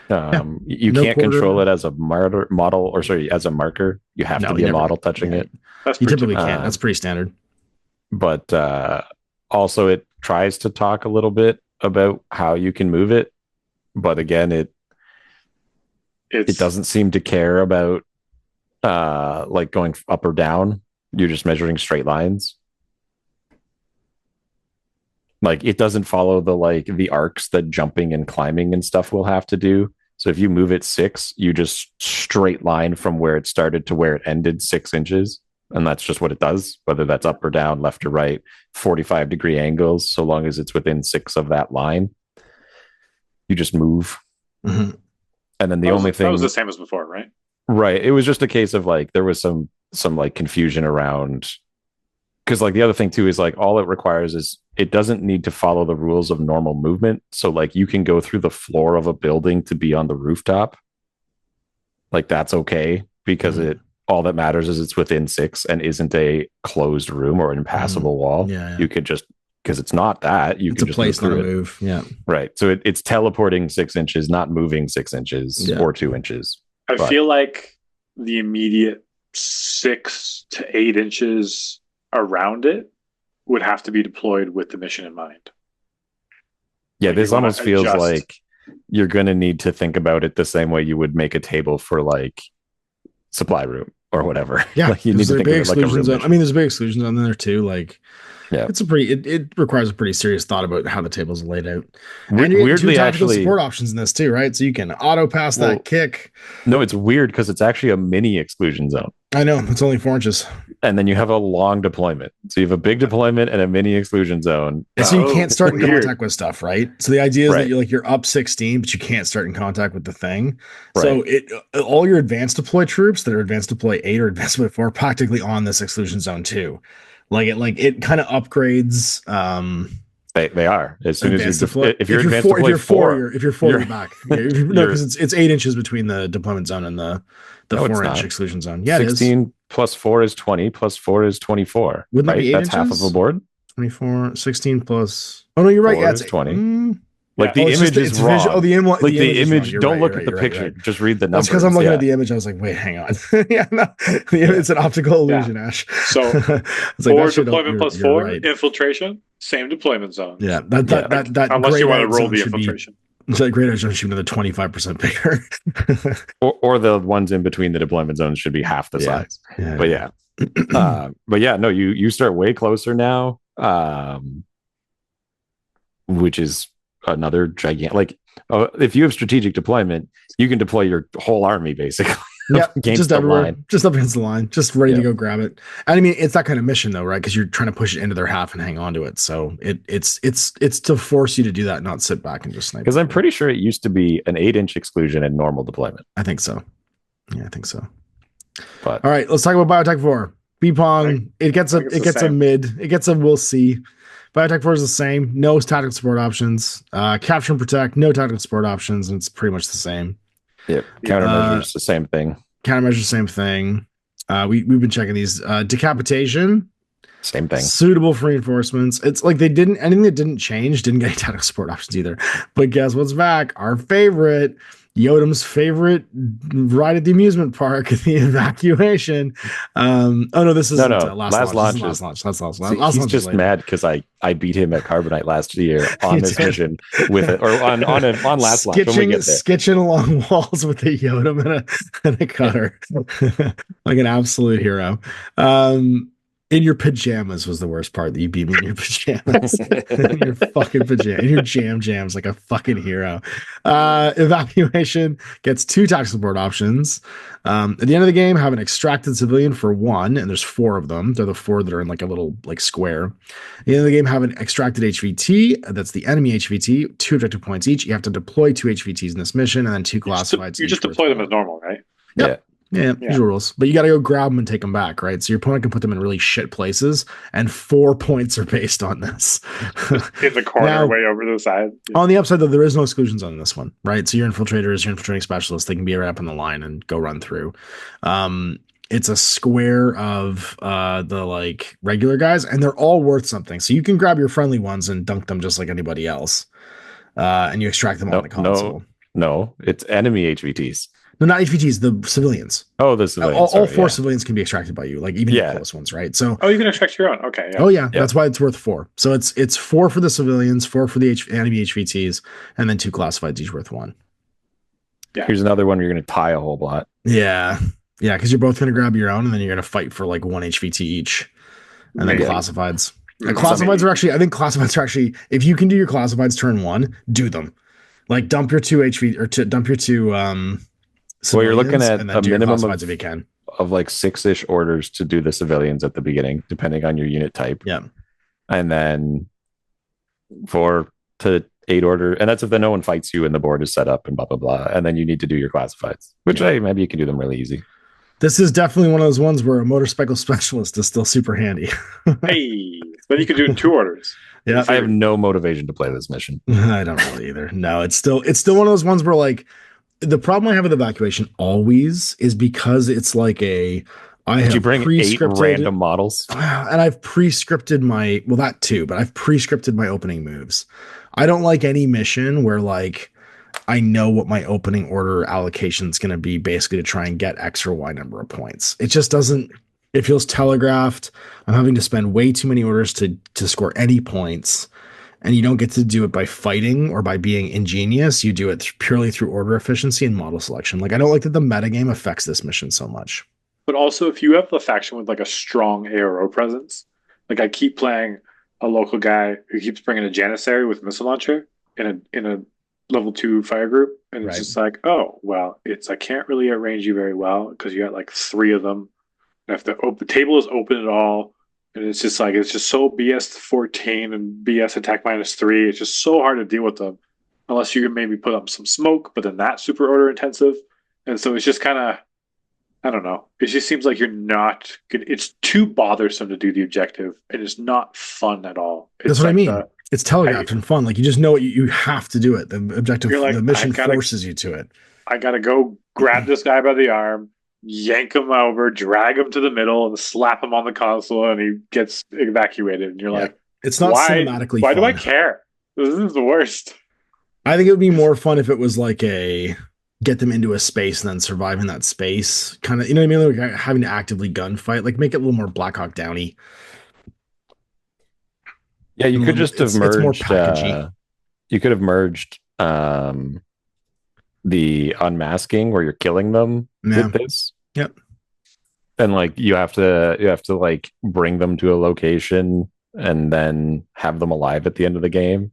You can't control it as a as a marker. You have to be a model touching it. You typically can't. That's pretty standard. But also, it tries to talk a little bit about how you can move it, but again, it doesn't seem to care about like going up or down. You're just measuring straight lines. Like it doesn't follow the arcs that jumping and climbing and stuff will have to do. So if you move it 6, you just straight line from where it started to where it ended 6 inches. And that's just what it does, whether that's up or down, left or right, 45-degree angles, so long as it's within 6 of that line. You just move. Mm-hmm. And then the only thing... That was the same as before, right? Right. It was just a case of like, there was some like confusion around... Because like the other thing too is like, all it requires is it doesn't need to follow the rules of normal movement. So like you can go through the floor of a building to be on the rooftop. Like that's okay because all that matters is it's within 6 and isn't a closed room or an impassable wall. Yeah. You could just, because it's not that, you can just place, move not through a move. Yeah. Right. So it's teleporting 6 inches, not moving 6 inches or 2 inches. I feel like the immediate 6 to 8 inches around it would have to be deployed with the mission in mind. Yeah, this almost feels like you're going to need to think about it the same way you would make a table for like supply room or whatever. Yeah, like you need to think of it like a room zone. I mean, there's a big exclusion zone in there too. Like, yeah, it's it requires a pretty serious thought about how the table's laid out. And weirdly, 2 tactical support options in this too, right? So you can auto pass that kick. No, it's weird because it's actually a mini exclusion zone. I know, it's only 4 inches. And then you have a long deployment. So you have a big deployment and a mini exclusion zone. And so you can't start in contact with stuff, right? So the idea is that you're up 16, but you can't start in contact with the thing. Right. So all your advanced deploy troops that are advanced deploy 8 or advanced deploy 4 are practically on this exclusion zone too. It kind of upgrades. They are as soon as if you're advanced four, deploy 4, you're back. Because it's 8 inches between the deployment zone and the 4-inch exclusion zone. Yeah, 16 plus 4 is 20 plus 4 is 24. Wouldn't that be 8 That's inches? half of a board. 24, 16 plus. Oh no, you're right. Yeah, it's 20. Like the image is wrong. The image. Don't look at the picture. Right. Just read the numbers. That's because I'm looking at the image. I was like, wait, hang on. It's an optical illusion, Ash. So, for deployment plus 4, infiltration, same deployment zone. Yeah, that unless you want to roll the infiltration. So the greater zone should be another 25% bigger. or the ones in between the deployment zones should be half the size. But no, you start way closer now, which is another gigantic. Like, if you have strategic deployment, you can deploy your whole army basically. Yeah, just everywhere, just up against the line, just ready to go grab it. And I mean, it's that kind of mission though, right? Because you're trying to push it into their half and hang on to it. So it's to force you to do that, not sit back and just snipe. Because I'm pretty sure it used to be an 8-inch exclusion and normal deployment. I think so. Yeah, I think so. But all right, let's talk about Biotech 4. B-Pong, it gets a mid, it gets a we'll see. Biotech 4 is the same. No tactical support options. Capture and protect, no tactical support options, and it's pretty much the same. Yep. Countermeasures, the same thing. Countermeasures, same thing. We've been checking these. Decapitation, same thing. Suitable for reinforcements. It's like anything that didn't change didn't get any tactical support options either. But guess what's back? Our favorite, Yotam's favorite ride at the amusement park, the Evacuation. This is last launch. He's just mad because I beat him at Carbonite last year on this mission with it, or on last launch when we get there. Skitching along walls with a Yotam and a cutter. Like an absolute hero. In your pajamas was the worst part, that you beat me in your pajamas. In your fucking pajamas. In your jams like a fucking hero. Evacuation gets 2 tactical support options. At the end of the game, have an extracted civilian for 1, and there's 4 of them. They're the 4 that are in like a little like square. At the end of the game, have an extracted HVT. That's the enemy HVT, 2 objective points each. You have to deploy 2 HVTs in this mission, and then 2 classifieds. You just deploy them as normal, right? Yep. Yeah, usual rules. But you got to go grab them and take them back, right? So your opponent can put them in really shit places, and 4 points are based on this. In the corner, now, way over the side. On the upside, though, there is no exclusions on this one, right? So your infiltrators, your infiltrating specialists, they can be right up on the line and go run through. It's a square of the like regular guys, and they're all worth something. So you can grab your friendly ones and dunk them just like anybody else, and you extract them on the console. No, it's enemy HVTs. No, not HVTs, the civilians. Oh, the civilians. All 4 civilians can be extracted by you, like even the close ones, right? So you can extract your own. Okay. Yeah. Oh yeah, that's why it's worth 4. So it's 4 for the civilians, 4 for the enemy HVTs, and then 2 classifieds, each worth 1. Yeah. Here's another one you're going to tie a whole lot. Yeah, because you're both going to grab your own, and then you're going to fight for like 1 HVT each, and then classifieds. And classifieds are actually, if you can do your classifieds turn 1, do them. Like dump your 2 HV or dump your 2 so you're looking at a minimum if you can. of like 6-ish orders to do the civilians at the beginning, depending on your unit type. Yeah. And then 4 to 8 order, and that's if no one fights you and the board is set up and blah, blah, blah. And then you need to do your classifieds, which maybe you can do them really easy. This is definitely one of those ones where a motorcycle specialist is still super handy. Hey, but you can do it in 2 orders. Yeah. I have no motivation to play this mission. I don't really either. No, it's still one of those ones where like, the problem I have with Evacuation always is because it's like Did you bring 8 random models? And I've pre-scripted that too, but I've pre-scripted my opening moves. I don't like any mission where like I know what my opening order allocation is going to be basically to try and get X or Y number of points. It just doesn't, it feels telegraphed. I'm having to spend way too many orders to score any points. And you don't get to do it by fighting or by being ingenious. You do it purely through order efficiency and model selection. Like, I don't like that the metagame affects this mission so much. But also, if you have a faction with like a strong ARO presence, like I keep playing a local guy who keeps bringing a Janissary with missile launcher in a level 2 fire group, and it's just like, I can't really arrange you very well because you got like 3 of them. And if the table is open at all. And it's just so BS 14 and BS attack -3. It's just so hard to deal with them unless you can maybe put up some smoke, but then that's super order intensive. And so it's just kind of, I don't know. It just seems like you're not good. It's too bothersome to do the objective, and it's not fun at all. That's what I mean. It's telegraphed and fun. Like you just know you have to do it. The objective, the mission forces you to it. I got to go grab this guy by the arm, yank him over, drag him to the middle, and slap him on the console, and he gets evacuated. And you're like, it's not cinematically why fun. do I care? This is the worst. I think it would be more fun if it was like a get them into a space and then survive in that space. Kind of, you know what I mean? Like having to actively gunfight. Like make it a little more Black Hawk Downy. Yeah, you could just have merged. It's more packagey. You could have merged the unmasking where you're killing them with this. Yep. And like you have to like bring them to a location and then have them alive at the end of the game.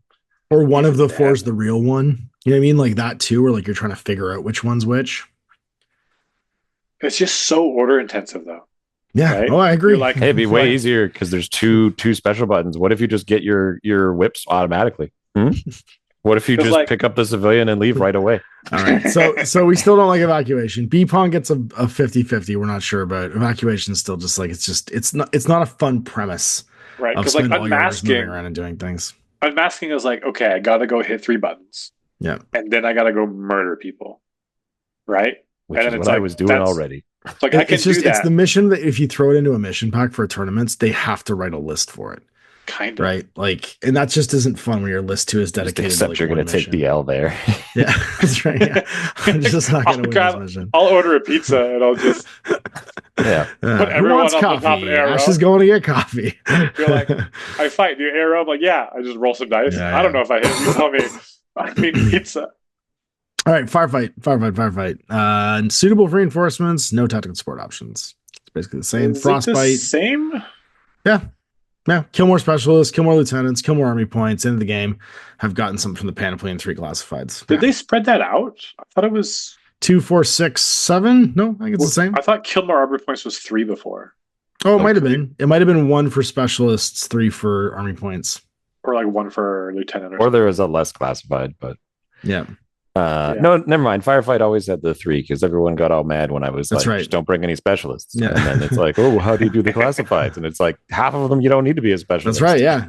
Or one of the four is the real one. You know what I mean? Like that too, or like you're trying to figure out which one's which. It's just so order intensive though. Yeah. Right? Oh, I agree. You're like, hey, it'd be way easier because there's two special buttons. What if you just get your whips automatically? What if you just pick up the civilian and leave right away? All right. So we still don't like Evacuation. B-Pong gets a 50-50. We're not sure about Evacuation. Still just like it's not a fun premise. Right. Because like unmasking around and doing things. Unmasking is like, okay, I gotta go hit 3 buttons. Yeah. And then I gotta go murder people. Right? Which is what I was doing already. Like I can do that. It's the mission that if you throw it into a mission pack for tournaments, they have to write a list for it. Kind of. Right. Like, and that just isn't fun when your list 2 is dedicated. Except like you're going to take the L there. Yeah, that's right. Yeah. I'm just not going to win this mission. I'll order a pizza and I'll just put everyone on coffee? The top arrow. Ash is going to get coffee. You're like, I fight. Do you arrow? I'm like, yeah. I just roll some dice. Yeah, I don't know if I hit. You tell me. I mean pizza. All right, firefight. And suitable for reinforcements, no tactical support options. It's basically the same. Frostbite. Same? Yeah. Kill more specialists, kill more lieutenants, kill more army points. End of the game. Have gotten something from the panoply and 3 classifieds. Did they spread that out? I thought it was 2, 4, 6, 7. No, I think it's the same. I thought kill more army points was 3 before. Oh, it might have been. It might have been 1 for specialists, 3 for army points. Or like 1 for lieutenant. Or there was a less classified, but yeah. No, never mind. Firefight always had the 3 because everyone got all mad when I was just don't bring any specialists. Yeah. And then it's like, oh, how do you do the classifieds? And it's like half of them you don't need to be a specialist. That's right. Yeah.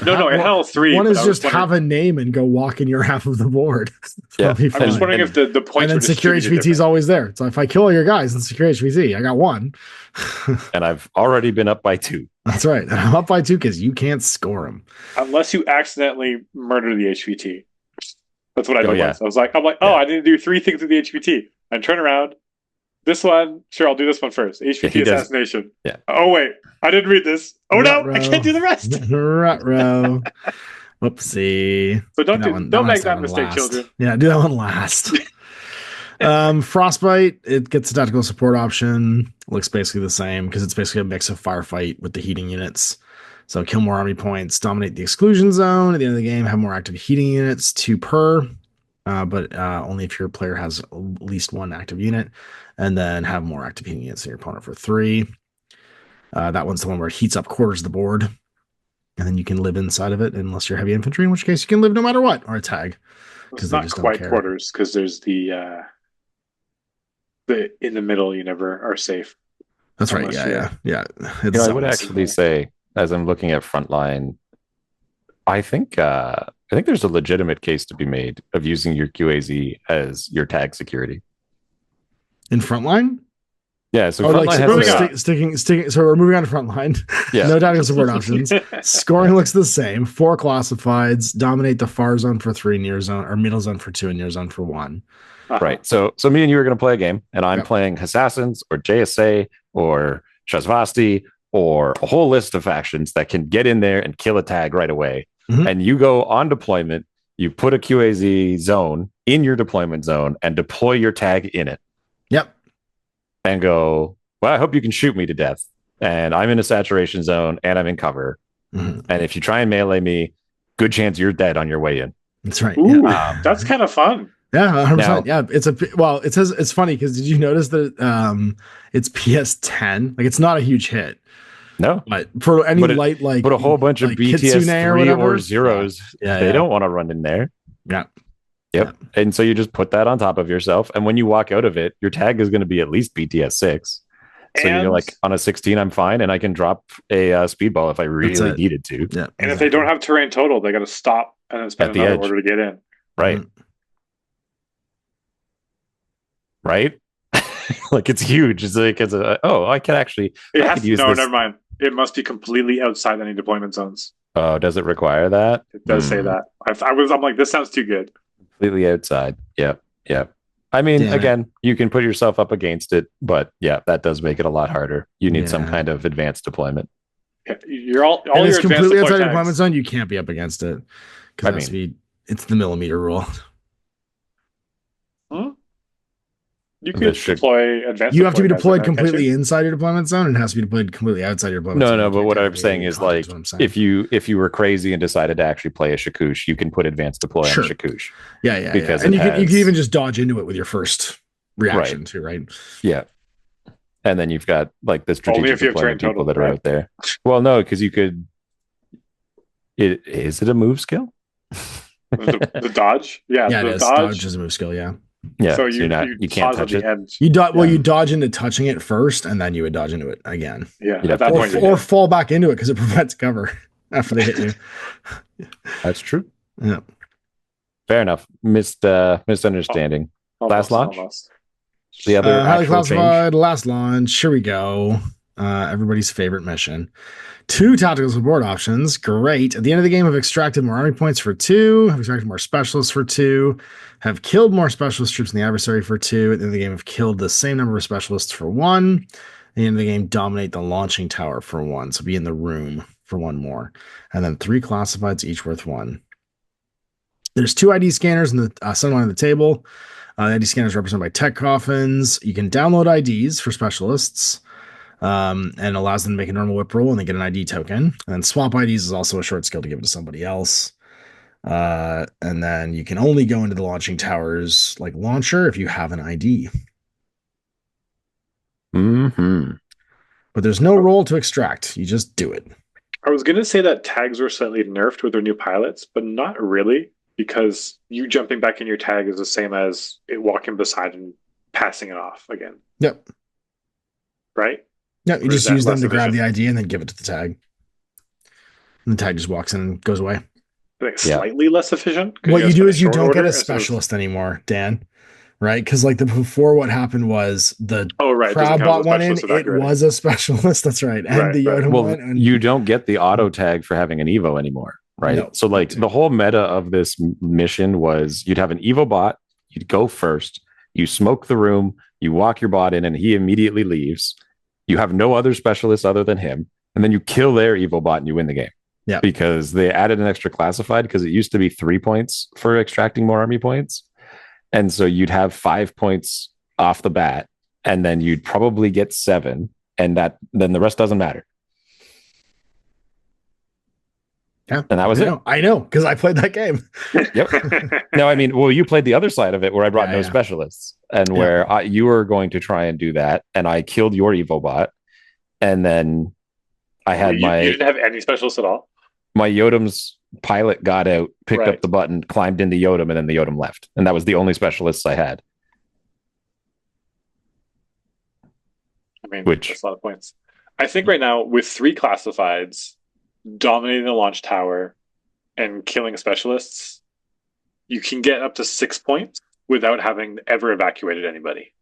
No, it had all 3. One is just have a name and go walk in your half of the board. Yeah. I'm just wondering if the points. And then secure HVT is always there. So if I kill all your guys in secure HVT, I got 1. And I've already been up by 2. That's right. And I'm up by 2 because you can't score them. Unless you accidentally murder the HVT. That's what I did once. I was like, I didn't do 3 things with the HVT. I turn around. This one, sure, I'll do this one first. HVT assassination. Yeah. Oh, wait. I didn't read this. Oh, no, I can't do the rest. Ruh-roh. Whoopsie. So don't make that mistake, children. Yeah, do that one last. Frostbite, it gets a tactical support option. Looks basically the same because it's basically a mix of Firefight with the heating units. So kill more army points, dominate the exclusion zone. At the end of the game, have more active heating units, 2 per, but only if your player has at least 1 active unit. And then have more active heating units than your opponent for 3. That one's the one where it heats up quarters of the board. And then you can live inside of it unless you're heavy infantry, in which case you can live no matter what, or a tag. It's not quite quarters because there's the in the middle, you never are safe. That's right. Yeah. I would actually say, as I'm looking at frontline, I think there's a legitimate case to be made of using your QAZ as your tag security in frontline. Yeah, so frontline sticking. So we're moving on to frontline. Yeah, no tactical support options. Scoring looks the same. 4 classifieds. Dominate the far zone for 3, near zone or middle zone for 2, and near zone for 1. Right. So me and you are going to play a game, and I'm playing Assassins or JSA or Shazvasti or a whole list of factions that can get in there and kill a tag right away. Mm-hmm. And you go on deployment, you put a QAZ zone in your deployment zone and deploy your tag in it. Yep. And go, well, I hope you can shoot me to death. And I'm in a saturation zone and I'm in cover. Mm-hmm. And if you try and melee me, good chance you're dead on your way in. That's right. Ooh, that's kind of fun. Yeah, 100%. Yeah, it says it's funny because did you notice that it's PS10? Like it's not a huge hit. No, but for any light but a whole bunch of BTS 3 or zeros, they don't want to run in there. Yeah. Yep. Yeah. And so you just put that on top of yourself, and when you walk out of it, your tag is going to be at least BTS 6. So you're like, on a 16, I'm fine, and I can drop a speedball if I really needed to. Yeah. And if they don't have terrain total, they got to stop and then spend another order to get in. Right. Mm-hmm. Right. Like it's huge. It's like I can actually. Never mind. It must be completely outside any deployment zones. Oh, does it require that? It does say that. I'm like, this sounds too good. Completely outside. Yep. I mean, again, you can put yourself up against it, but yeah, that does make it a lot harder. You need some kind of advanced deployment. You're all it's completely outside your deployment zone. You can't be up against it because it's the millimeter rule. You could deploy advanced. You have to be deployed completely inside your deployment zone, and it has to be deployed completely outside your deployment zone. No, but what I'm saying is, like, if you were crazy and decided to actually play a Shakouche, you can put advanced deploy on Shakouche. Yeah. Because and you can even just dodge into it with your first reaction too, right? Yeah. And then you've got like the strategic deployment people that are out there. Well, no, because you could. Is it a move skill? the dodge? Yeah, the dodge is a move skill. Yeah. Yeah, so you can't touch it. You dodge into touching it first, and then you would dodge into it again. Yeah, at that point, or fall back into it because it prevents cover after they hit you. That's true. Yeah, fair enough. Misunderstanding. Last launch. The other highly classified change. Last launch. Here we go. Everybody's favorite mission. 2 tactical support options. Great. At the end of the game, have extracted more army points for 2. Have extracted more specialists for 2. Have killed more specialist troops than the adversary for 2. At the end of the game, have killed the same number of specialists for 1. At the end of the game, dominate the launching tower for 1. So be in the room for 1 more. And then 3 classifieds, each worth 1. There's 2 ID scanners in the center line of the table. The ID scanners represented by tech coffins. You can download IDs for specialists. And allows them to make a normal whip roll and they get an ID token. And then swap IDs is also a short skill to give it to somebody else. And then you can only go into the launching towers like launcher if you have an ID. But there's no roll to extract. You just do it. I was going to say that tags were slightly nerfed with their new pilots, but not really, because you jumping back in your tag is the same as it walking beside and passing it off again. Yep. Right? Yeah, you just use them to grab the ID and then give it to the tag. And the tag just walks in and goes away. Like slightly less efficient. What you do is you don't get a specialist anymore, Dan. Right? Because like before, what happened was the crowd bot went in. It was a specialist. That's right. And the Yoda went. And you don't get the auto tag for having an Evo anymore, right? No, so like the whole meta of this mission was you'd have an Evo bot. You'd go first. You smoke the room. You walk your bot in, and he immediately leaves. You have no other specialists other than him, and then you kill their evil bot and you win the game. Yeah, because they added an extra classified because it used to be 3 points for extracting more army points, and so you'd have 5 points off the bat, and then you'd probably get 7, and then the rest doesn't matter. Yeah, and that was it. I know because I played that game. Yep. No, I mean, well, you played the other side of it where I brought no specialists. And where you were going to try and do that, and I killed your Evo bot, and then I had you didn't have any specialists at all? My Yotam's pilot got out, picked up the button, climbed into Yotam, and then the Yotam left. And that was the only specialists I had. I mean, that's a lot of points. I think right now, with 3 classifieds, dominating the launch tower, and killing specialists, you can get up to 6 points without having ever evacuated anybody.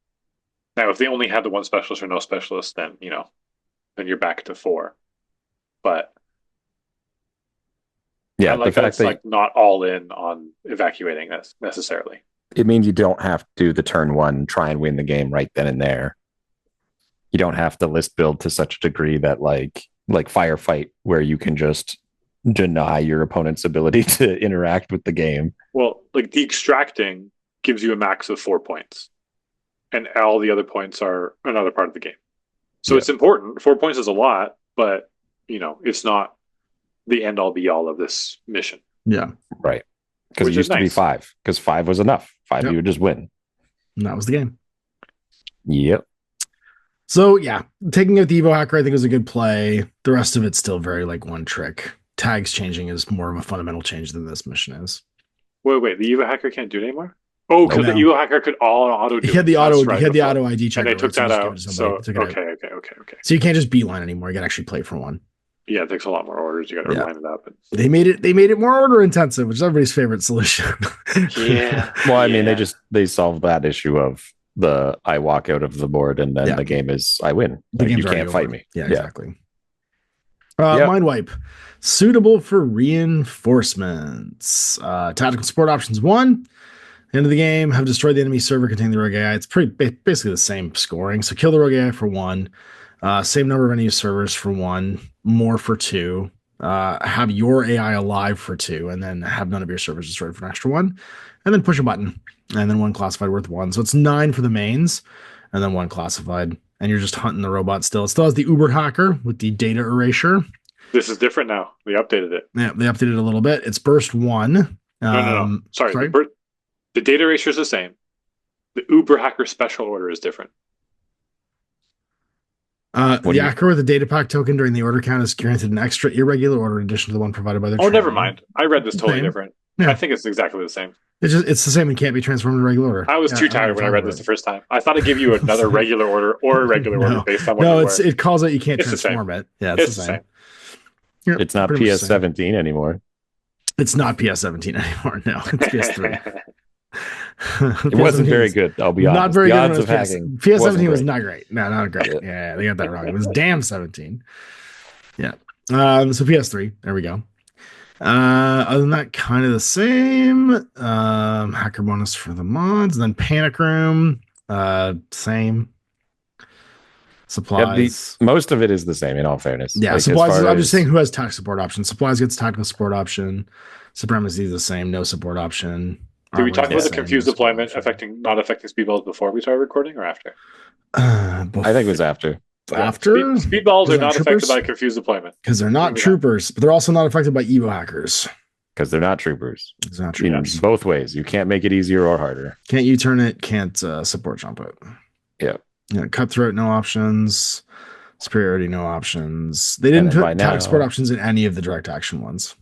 Now, if they only had the 1 specialist or no specialist, then, then you're back to 4. But yeah, the fact that like not all in on evacuating this necessarily. It means you don't have to do the turn 1, try and win the game right then and there. You don't have to list build to such a degree that like Firefight, where you can just deny your opponent's ability to interact with the game. Well, like the extracting gives you a max of 4 points, and all the other points are another part of the game. So it's important. 4 points is a lot, but it's not the end all be all of this mission. Yeah, right. Because it used to be 5. Because 5 was enough. 5, you would just win. And that was the game. Yep. So yeah, taking out the Evo hacker, I think was a good play. The rest of it's still very like one trick. Tags changing is more of a fundamental change than this mission is. Wait, the Evo hacker can't do it anymore? Oh, because the Evo hacker could auto do it. He had the auto ID checker. And they took that out. So okay. So you can't just beeline anymore. You got to actually play for 1. Yeah, it takes a lot more orders. You got to line it up. They made it more order intensive, which is everybody's favorite solution. Yeah. Well, I mean, they solved that issue of I walk out of the board and then the game is I win. You can't fight me. Yeah, exactly. Mind wipe. Suitable for reinforcements. Tactical support options 1. End of the game, have destroyed the enemy server containing the rogue AI. It's basically the same scoring. So kill the rogue AI for 1. Same number of enemy servers for 1. More for 2. Have your AI alive for 2. And then have none of your servers destroyed for an extra 1. And then push a button. And then 1 classified worth 1. So it's 9 for the mains. And then 1 classified. And you're just hunting the robot still. It still has the Uber hacker with the data erasure. This is different now. They updated it. Yeah, they updated it a little bit. It's burst 1. No. Sorry. The data erasure is the same. The Uber hacker special order is different. The hacker with the data pack token during the order count is granted an extra irregular order in addition to the one provided by the never mind. I read this totally different. Yeah. I think it's exactly the same. It's the same and can't be transformed to regular order. I was too tired when I read this the first time. I thought I'd give you another regular order or a regular order based on what it calls it you can't transform it. Yeah, it's the same. It's not PS17 anymore. It's not PS17 anymore. No, it's PS3. It wasn't very good. I'll be honest. Not very the good. Odds of hacking. PS17 was not great. No, not great. Yeah, they got that wrong. It was damn 17. Yeah. So PS3. There we go. Other than that, kind of the same. Hacker bonus for the mods. And then Panic Room. Same. Supplies. Most of it is the same, in all fairness. Yeah, supplies. I'm just saying who has tactical support option. Supplies gets tactical support option. Supremacy is the same. No support option. Did we talk about the confused deployment not affecting speedballs before we started recording or after? I think it was after. After? Speedballs are not affected by confused deployment. Because they're not troopers, but they're also not affected by Evo hackers. Because they're not troopers. It's not troopers. Both ways. You can't make it easier or harder. Can't U-turn it, can't support jump it. Yeah. Cutthroat, no options. Superiority, no options. They didn't put tactical support options in any of the direct action ones.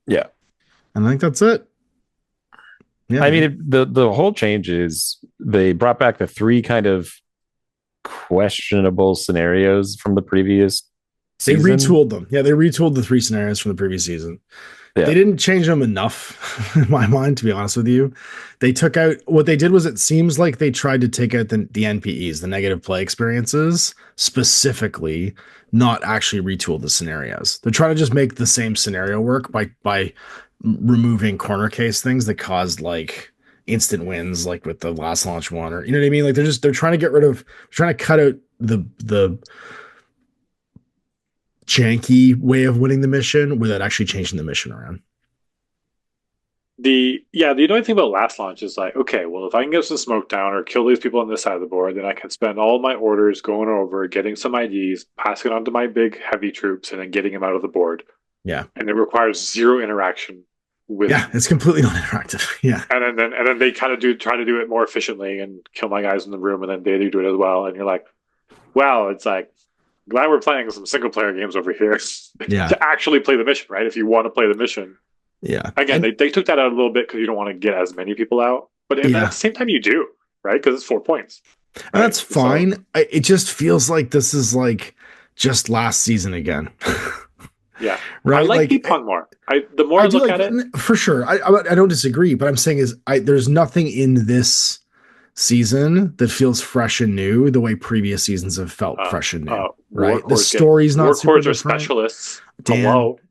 Yeah. And I think that's it. Yeah, I mean, the whole change is they brought back the 3 kind of questionable scenarios from the previous season. They retooled them. Yeah, they retooled the 3 scenarios from the previous season. Yeah. They didn't change them enough, in my mind, to be honest with you. They took out, what they did was it seems like they tried to take out the NPEs, the negative play experiences, specifically, not actually retool the scenarios. They're trying to just make the same scenario work by removing corner case things that caused like instant wins, like with the last launch one, or you know what I mean? Like they're trying to cut out the janky way of winning the mission without actually changing the mission around. The annoying thing about last launch is like, okay, well, if I can get some smoke down or kill these people on this side of the board, then I can spend all my orders going over, getting some IDs, passing it on to my big heavy troops, and then getting them out of the board. Yeah. And it requires 0 interaction with. Yeah, it's completely non-interactive. Yeah. And then they kind of try to do it more efficiently and kill my guys in the room, and then they do it as well. And you're like, wow, it's like, glad we're playing some single player games over here to actually play the mission, right? If you want to play the mission. Yeah. Again, they took that out a little bit because you don't want to get as many people out. But at the same time, you do, right? Because it's 4 points. Right? And that's fine. So, it just feels like this is like just last season again. Yeah. Right. I like Pong more. The more I look at it. For sure. I don't disagree. But I'm saying is there's nothing in this season that feels fresh and new the way previous seasons have felt fresh and new. Right. The story's not super different. Specialists.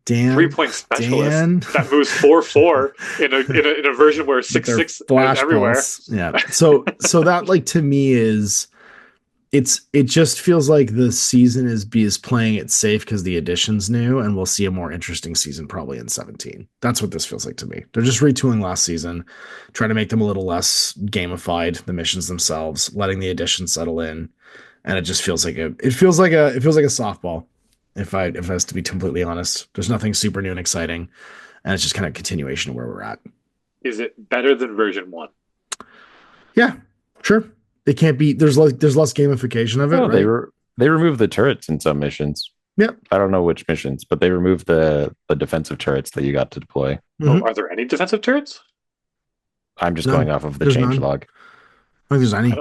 Dan, 3-point specialist that moves 4/4 in a version where 6/6 is everywhere. Yeah. So that like to me is it just feels like the season is playing it safe because the addition's new, and we'll see a more interesting season probably in 17. That's what this feels like to me. They're just retooling last season, trying to make them a little less gamified, the missions themselves, letting the addition settle in, and it just feels like a softball. If I was to be completely honest, there's nothing super new and exciting, and it's just kind of continuation of where we're at. Is it better than version 1? Yeah, sure. It can't be. There's less gamification of it. Right? They removed the turrets in some missions. Yep. I don't know which missions, but they removed the defensive turrets that you got to deploy. Mm-hmm. Oh, are there any defensive turrets? I'm just going off of the change log. I don't think there's any.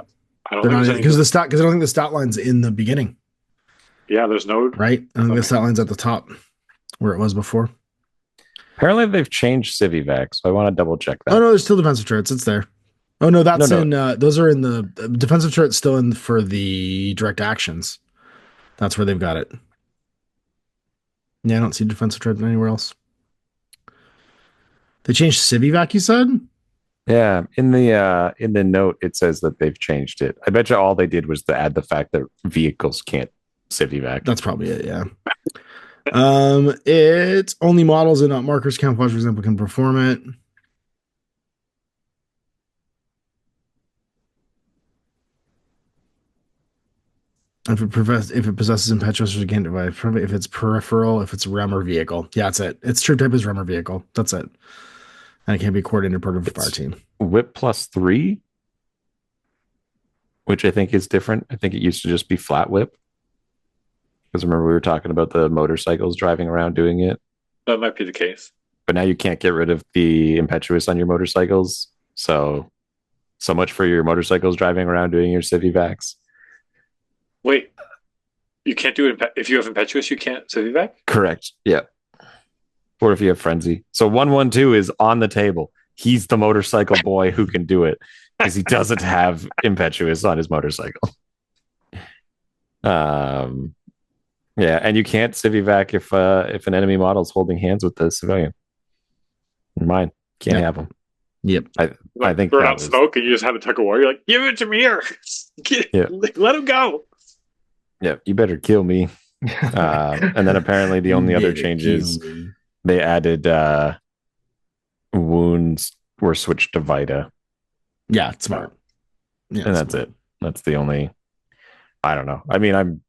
I don't think because I don't think the stat line's in the beginning. Yeah, there's no right. I think the stat line's at the top where it was before. Apparently, they've changed Civivac, so I want to double check that. Oh no, there's still defensive turrets. It's there. Oh no, that's in. Those are in the defensive turret's still in for the direct actions. That's where they've got it. Yeah, I don't see defensive turret anywhere else. They changed Civivac, you said? Yeah, in the note it says that they've changed it. I bet you all they did was to add the fact that vehicles can't civ evac. That's probably it. Yeah. It's only models and not markers. Camouflage, for example, can perform it. If it possesses impetuous, or can't divide. If it's peripheral, if it's rem or vehicle. Yeah, that's it. Its troop type is rem or vehicle. That's it. And it can be coordinated part of a fire team. Whip +3, which I think is different. I think it used to just be flat whip. Because remember we were talking about the motorcycles driving around doing it. That might be the case. But now you can't get rid of the impetuous on your motorcycles. So much for your motorcycles driving around doing your civ evacs. Wait, you can't do it if you have impetuous. You can't civ evac. Correct. Yeah. Or if you have frenzy. So 112 is on the table. He's the motorcycle boy who can do it because he doesn't have impetuous on his motorcycle. Yeah, and you can't civ evac if an enemy model is holding hands with the civilian. Mine can't have them. Yep. I think burn out smoke and you just have a tug of war. You're like, give it to me or let him go. Yeah, you better kill me. And then apparently the only other changes they added wounds were switched to Vita. Yeah, it's smart. Yeah, and that's it. That's the only. I don't know. I mean,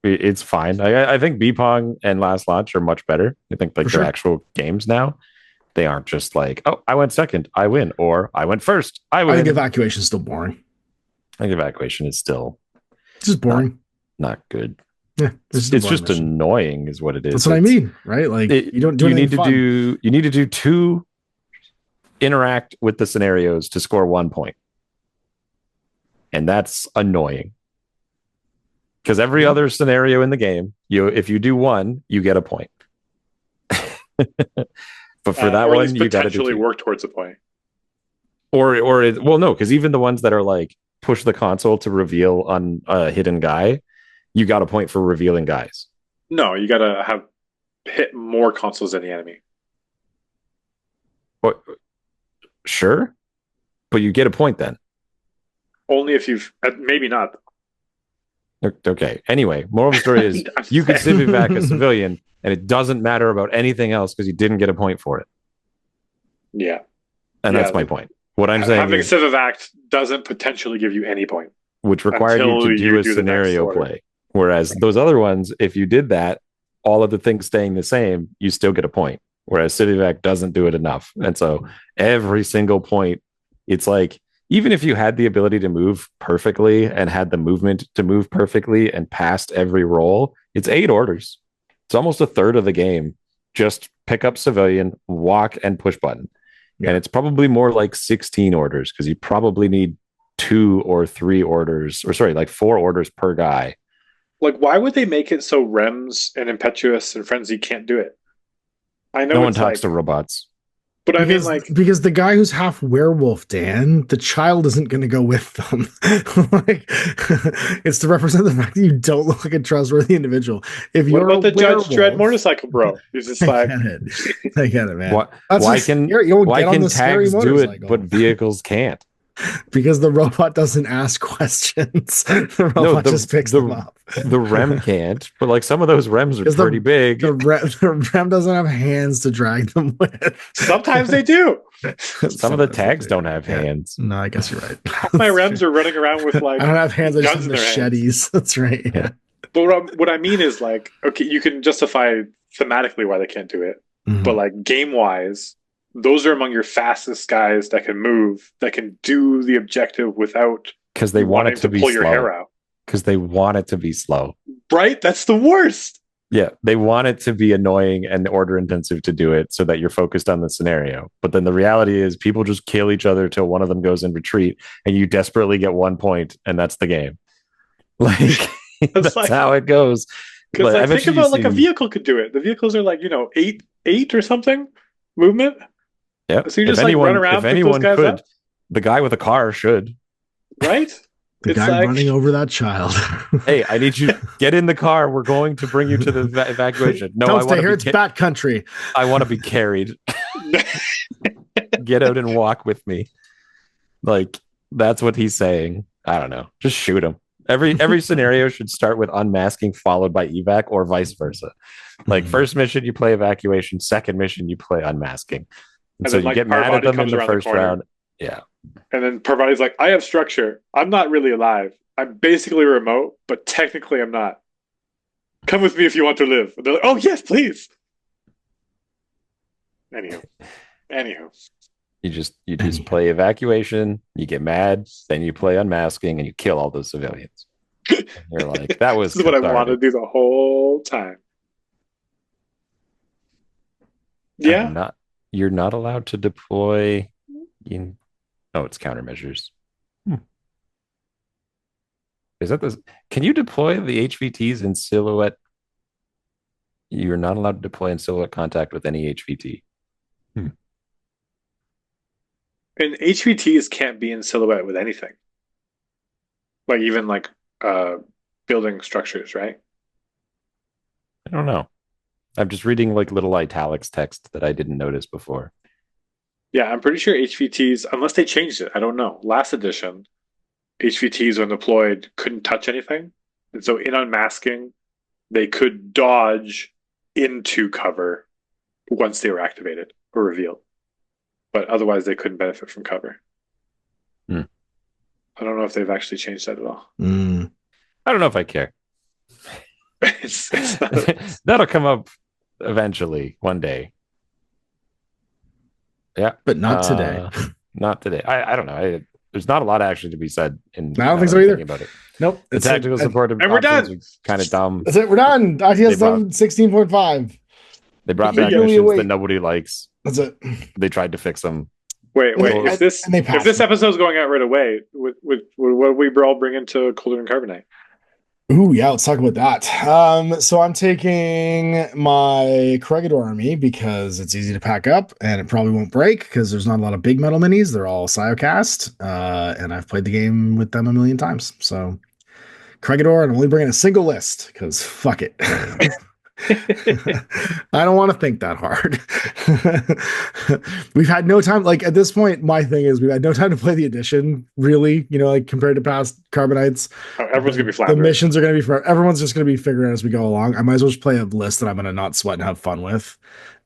it's fine. I think B-Pong and Last Launch are much better. I think they're actual games now. They aren't just like, oh, I went second, I win, or I went first, I win. I think Evacuation is still boring. I think Evacuation is still just boring. Not good. Yeah, it's just annoying, is what it is. That's what I mean, right? Like you don't do anything fun. You need to do 2 interact with the scenarios to score 1 point, and that's annoying. Because every other scenario in the game, if you do 1, you get a point. But for that one, you got to potentially work towards a point. Or no, because even the ones that are like push the console to reveal on a hidden guy, you got a point for revealing guys. No, you got to have hit more consoles than the enemy. What? Sure, but you get a point then. Only if you've maybe not. Okay. Anyway, moral of the story is you can civ evac a civilian, and it doesn't matter about anything else because you didn't get a point for it. Yeah. And that's my point. What I'm saying having civ evac doesn't potentially give you any point. Which required you to do a scenario play. Whereas those other ones, if you did that, all of the things staying the same, you still get a point. Whereas civ evac doesn't do it enough. And so every single point, it's like, even if you had the ability to move perfectly and had the movement to move perfectly and passed every roll, it's 8 orders. It's almost a third of the game. Just pick up civilian, walk, and push button. Yeah. And it's probably more like 16 orders because you probably need 2 or 3 orders, or sorry, like 4 orders per guy. Like, why would they make it so Rems and Impetuous and Frenzy can't do it? I know no one talks to robots. But because, I mean, like, because the guy who's half werewolf, Dan, the child isn't going to go with them. Like, it's to represent the fact that you don't look like a trustworthy individual. If you're what about the Judge Dredd motorcycle bro? He's just like, I get it, man. Why can tags do it, but vehicles can't? Because the robot doesn't ask questions. The robot just picks them up. The REM can't, but like some of those REMs are pretty big. The REM doesn't have hands to drag them with. Sometimes they do. Some of the tags don't have hands. No, I guess you're right. My REMs are running around with like I don't have hands. I just have machetes. That's right. Yeah. But what I mean is like, okay, you can justify thematically why they can't do it, but like game wise, those are among your fastest guys that can move, that can do the objective without because they want it to be pull slow. Your hair out. Because they want it to be slow. Right? That's the worst. Yeah, they want it to be annoying and order intensive to do it so that you're focused on the scenario. But then the reality is people just kill each other till one of them goes in retreat and you desperately get 1 point and that's the game. Like that's like, how it goes. Because like, think about like a vehicle could do it. The vehicles are like, 8 or something movement. Yeah. So you just run around. If anyone could, the guy with a car should. Right? The guy running over that child. Hey, I need you to get in the car. We're going to bring you to the evacuation. No, don't stay here. It's Bat Country. I want to be carried. Get out and walk with me. Like, that's what he's saying. I don't know. Just shoot him. Every scenario should start with unmasking followed by evac, or vice versa. Like, first mission you play evacuation, second mission you play unmasking. And so then, you get mad at them in the first round. Yeah. And then Parvati's like, I have structure. I'm not really alive. I'm basically remote, but technically I'm not. Come with me if you want to live. And they're like, oh yes, please. Anywho. You just play evacuation, you get mad, then you play unmasking, and you kill all those civilians. And you're like, that was this is what I wanted to do the whole time. Yeah. You're not allowed to deploy in. Oh, it's countermeasures. Is that this? Can you deploy the HVTs in silhouette? You're not allowed to deploy in silhouette contact with any HVT. And HVTs can't be in silhouette with anything. Like even like building structures, right? I don't know. I'm just reading like little italics text that I didn't notice before. Yeah, I'm pretty sure HVTs, unless they changed it, I don't know. Last edition, HVTs when deployed couldn't touch anything. And so in unmasking, they could dodge into cover once they were activated or revealed. But otherwise they couldn't benefit from cover. I don't know if they've actually changed that at all. I don't know if I care. That'll come up eventually one day. Yeah, but not today. Not today. I don't know. There's not a lot actually to be said. I don't think so either. About it. Nope. The tactical support and we're done. Kind of dumb. That's it. We're done. ITS 16.5. They brought back missions that nobody likes. That's it. They tried to fix them. Wait. If this episode's going out right away, what we all bring into Colder and Carbonite? Ooh, yeah, let's talk about that. So I'm taking my Corregidor army because it's easy to pack up and it probably won't break because there's not a lot of big metal minis. They're all Siocast, and I've played the game with them a million times. So Corregidor, and I'm only bringing a single list because fuck it. I don't want to think that hard. We've had no time. Like at this point, my thing is we've had no time to play the edition. Really, like compared to past Carbonites, everyone's gonna be flat. The missions are gonna be for everyone's just gonna be figuring out as we go along. I might as well just play a list that I'm gonna not sweat and have fun with,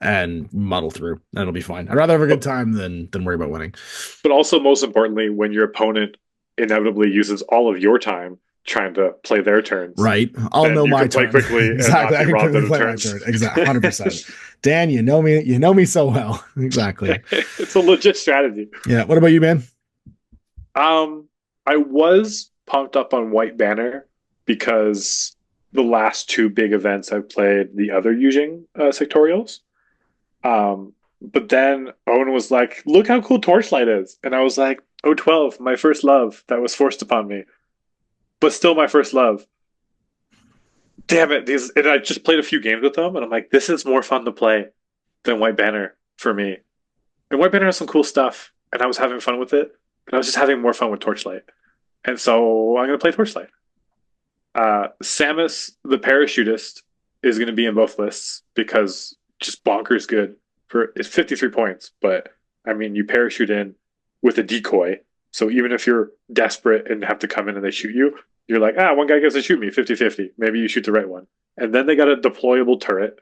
and muddle through. And it'll be fine. I'd rather have a good time than worry about winning. But also, most importantly, when your opponent inevitably uses all of your time trying to play their turns, right? I'll know my turn quickly. Exactly, I can quickly play my turn. Exactly, 100%. Dan, you know me. You know me so well. Exactly. It's a legit strategy. Yeah. What about you, man? I was pumped up on White Banner because the last two big events I've played the other Yujing sectorials. But then Owen was like, "Look how cool Torchlight is," and I was like, "Oh, 12, my first love that was forced upon me." But still my first love. Damn it. And I just played a few games with them, and I'm like, this is more fun to play than White Banner for me. And White Banner has some cool stuff, and I was having fun with it, but I was just having more fun with Torchlight. And so I'm going to play Torchlight. Samus, the parachutist, is going to be in both lists because just bonkers good. It's 53 points, but I mean, you parachute in with a decoy. So even if you're desperate and have to come in and they shoot you, you're like, one guy gets to shoot me, 50-50. Maybe you shoot the right one. And then they got a deployable turret,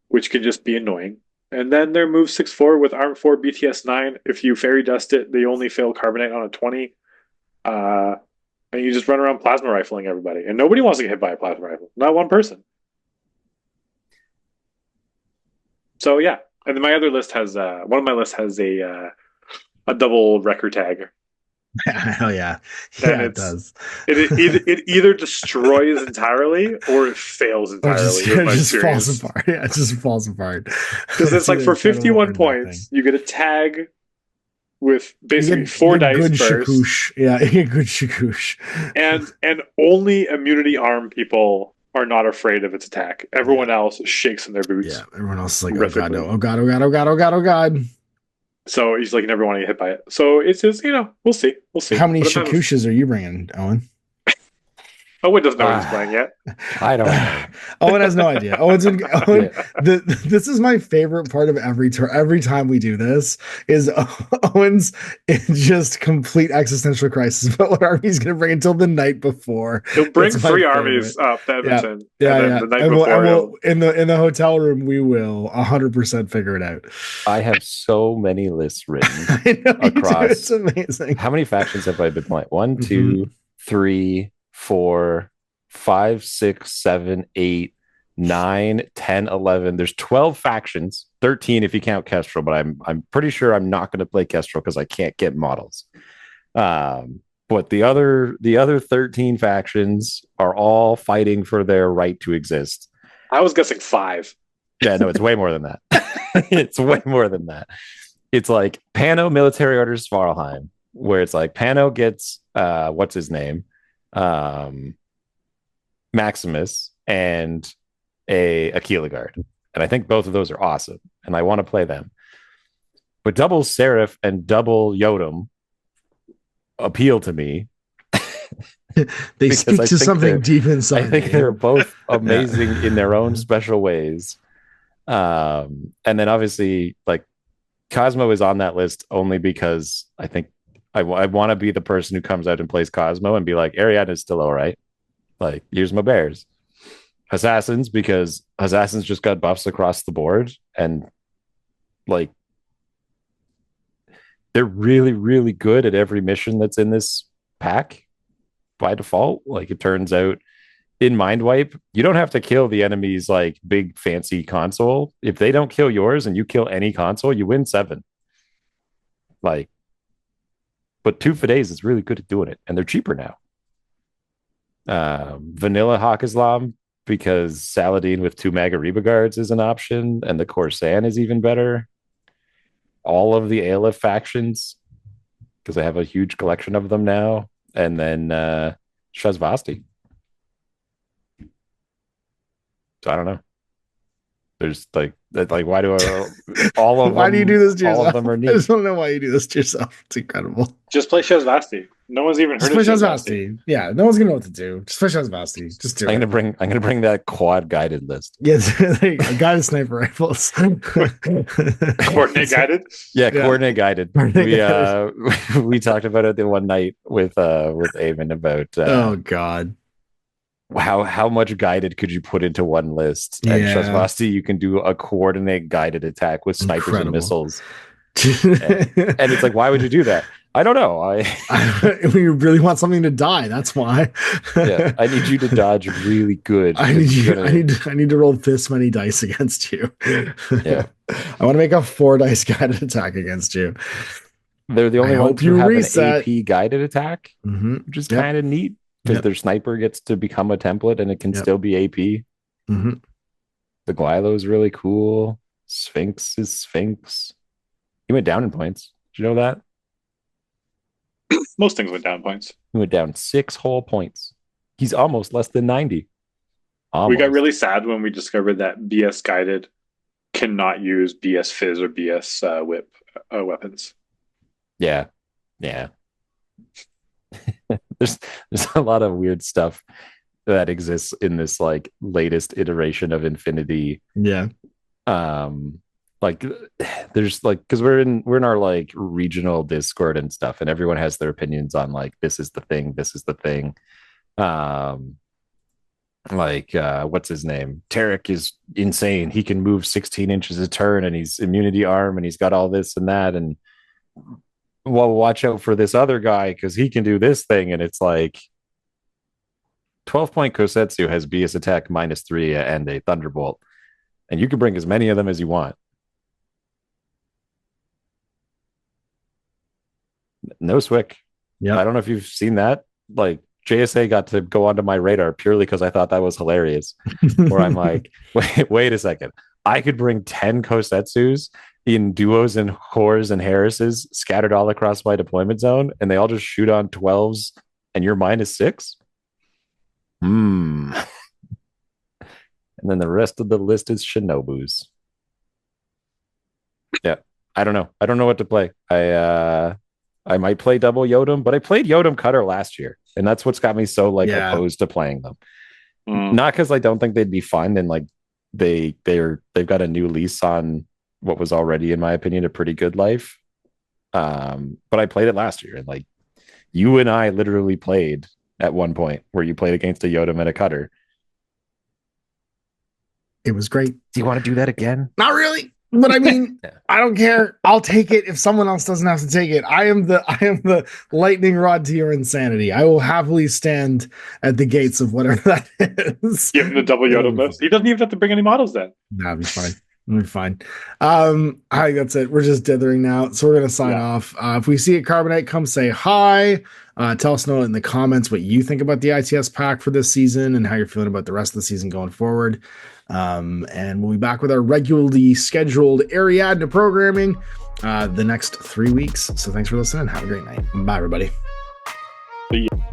which can just be annoying. And then they're move 6-4 with Arm 4 BTS 9. If you fairy dust it, they only fail Carbonite on a 20. And you just run around plasma rifling everybody. And nobody wants to get hit by a plasma rifle. Not one person. So yeah. And then my other list has, one of my lists has a double record tag. Hell yeah. Yeah, it does. It either destroys entirely or it fails entirely. It just falls apart. Yeah, it just falls apart. Because it's like for 51 points, you get a tag with basically 4 dice good first. Shakoosh. Yeah, you get good shakoosh. And only immunity arm people are not afraid of its attack. Everyone else shakes in their boots. Yeah, everyone else is like, oh god, no. Oh god, oh god, oh god, oh god, oh god. So he's like, you never want to get hit by it. So it's just, we'll see. How many shakooshes are you bringing, Owen? Owen doesn't know what he's playing yet. I don't know. Owen has no idea. This is my favorite part of every time we do this is Owen's just complete existential crisis about what army he's going to bring until the night before. He'll bring 3 armies up to Edmonton. Yeah. The night before, in the hotel room, we will 100% figure it out. I have so many lists written I know across. It's amazing. How many factions have I been playing? 1, 2, 3, 4, 5, 6, 7, 8, 9, 10, 11. There's 12 factions, 13 if you count Kestrel, but I'm pretty sure I'm not going to play Kestrel because I can't get models. But the other 13 factions are all fighting for their right to exist. I was guessing 5. Yeah, no, it's way more than that. It's way more than that. It's like Pano Military Order Svartalheim, where it's like Pano gets what's his name? Maximus and a Aquila Guard. And I think both of those are awesome. And I want to play them. But double Seraph and double Yodam appeal to me. They speak to something deep inside. I think they're both amazing in their own special ways. And then obviously, like, Cosmo is on that list only because I think I want to be the person who comes out and plays Cosmo and be like, Ariadna's still all right. Like, here's my bears. Assassins, because Assassins just got buffs across the board, and like, they're really, really good at every mission that's in this pack by default. Like, it turns out in Mind Wipe, you don't have to kill the enemy's like big fancy console. If they don't kill yours and you kill any console, you win 7. Like, but 2 Fidesz is really good at doing it, and they're cheaper now. Vanilla Hawk Islam, because Saladin with 2 Magariba guards is an option, and the Corsan is even better. All of the Aleph factions, because I have a huge collection of them now, and then Shazvasti. So I don't know. There's like why do all of why them, do you do this to yourself? All of them are neat. I just don't know why you do this to yourself. It's incredible. Just play Shazvasti. No one's even heard of Shazvasti. Yeah, no one's gonna know what to do. Just play Shazvasti. Just do I'm gonna bring that quad guided list. Yes, guided sniper rifles. Coordinate guided. Yeah, coordinate guided. We talked about it the one night with Eamon about oh god, how much guided could you put into one list? And Shazvasti, you can do a coordinate guided attack with snipers and missiles. And it's like, why would you do that? I don't know. We really want something to die. That's why. Yeah, I need you to dodge really good. I need to roll this many dice against you. Yeah, I want to make a 4 dice guided attack against you. They're the only ones who have an AP guided attack, which is kind of neat because their sniper gets to become a template and it can still be AP. Mm-hmm. The Glylo is really cool. Sphinx is Sphinx. He went down in points. Did you know that? Most things went down points. He went down 6 whole points. He's almost less than 90. Almost. We got really sad when we discovered that BS guided cannot use BS Fizz or BS whip weapons. Yeah. There's a lot of weird stuff that exists in this like latest iteration of Infinity. Yeah. Like there's like, because we're in our like regional Discord and stuff, and everyone has their opinions on like this is the thing. What's his name? Tarek is insane. He can move 16 inches a turn, and he's immunity arm, and he's got all this and that, and well, watch out for this other guy because he can do this thing. And it's like 12-point Kosetsu has BS attack -3 and a Thunderbolt, and you can bring as many of them as you want. No Swick. Yeah, I don't know if you've seen that. Like JSA got to go onto my radar purely because I thought that was hilarious. Where I'm like, wait a second. I could bring 10 Kosetsus in duos and Hors and Harrises scattered all across my deployment zone, and they all just shoot on 12s, and you're -6. And then the rest of the list is Shinobus. Yeah, I don't know. I don't know what to play. I might play double Yodam, but I played Yodam Cutter last year, and that's what's got me so opposed to playing them. Not because I don't think they'd be fun, and they've got a new lease on what was already, in my opinion, a pretty good life. But I played it last year, and you and I literally played at one point where you played against a Yodam and a Cutter. It was great. Do you want to do that again? Not really. But I mean, I don't care. I'll take it if someone else doesn't have to take it. I am the lightning rod to your insanity. I will happily stand at the gates of whatever that is. Give him the double Yoda list. He doesn't even have to bring any models then. That'd be fine. It'll be fine. I think that's it. We're just dithering now. So we're gonna sign off. If we see a Carbonite, come say hi. Tell us in the comments what you think about the ITS pack for this season and how you're feeling about the rest of the season going forward. And we'll be back with our regularly scheduled Ariadna programming the next 3 weeks. So thanks for listening. Have a great night. Bye, everybody. See ya.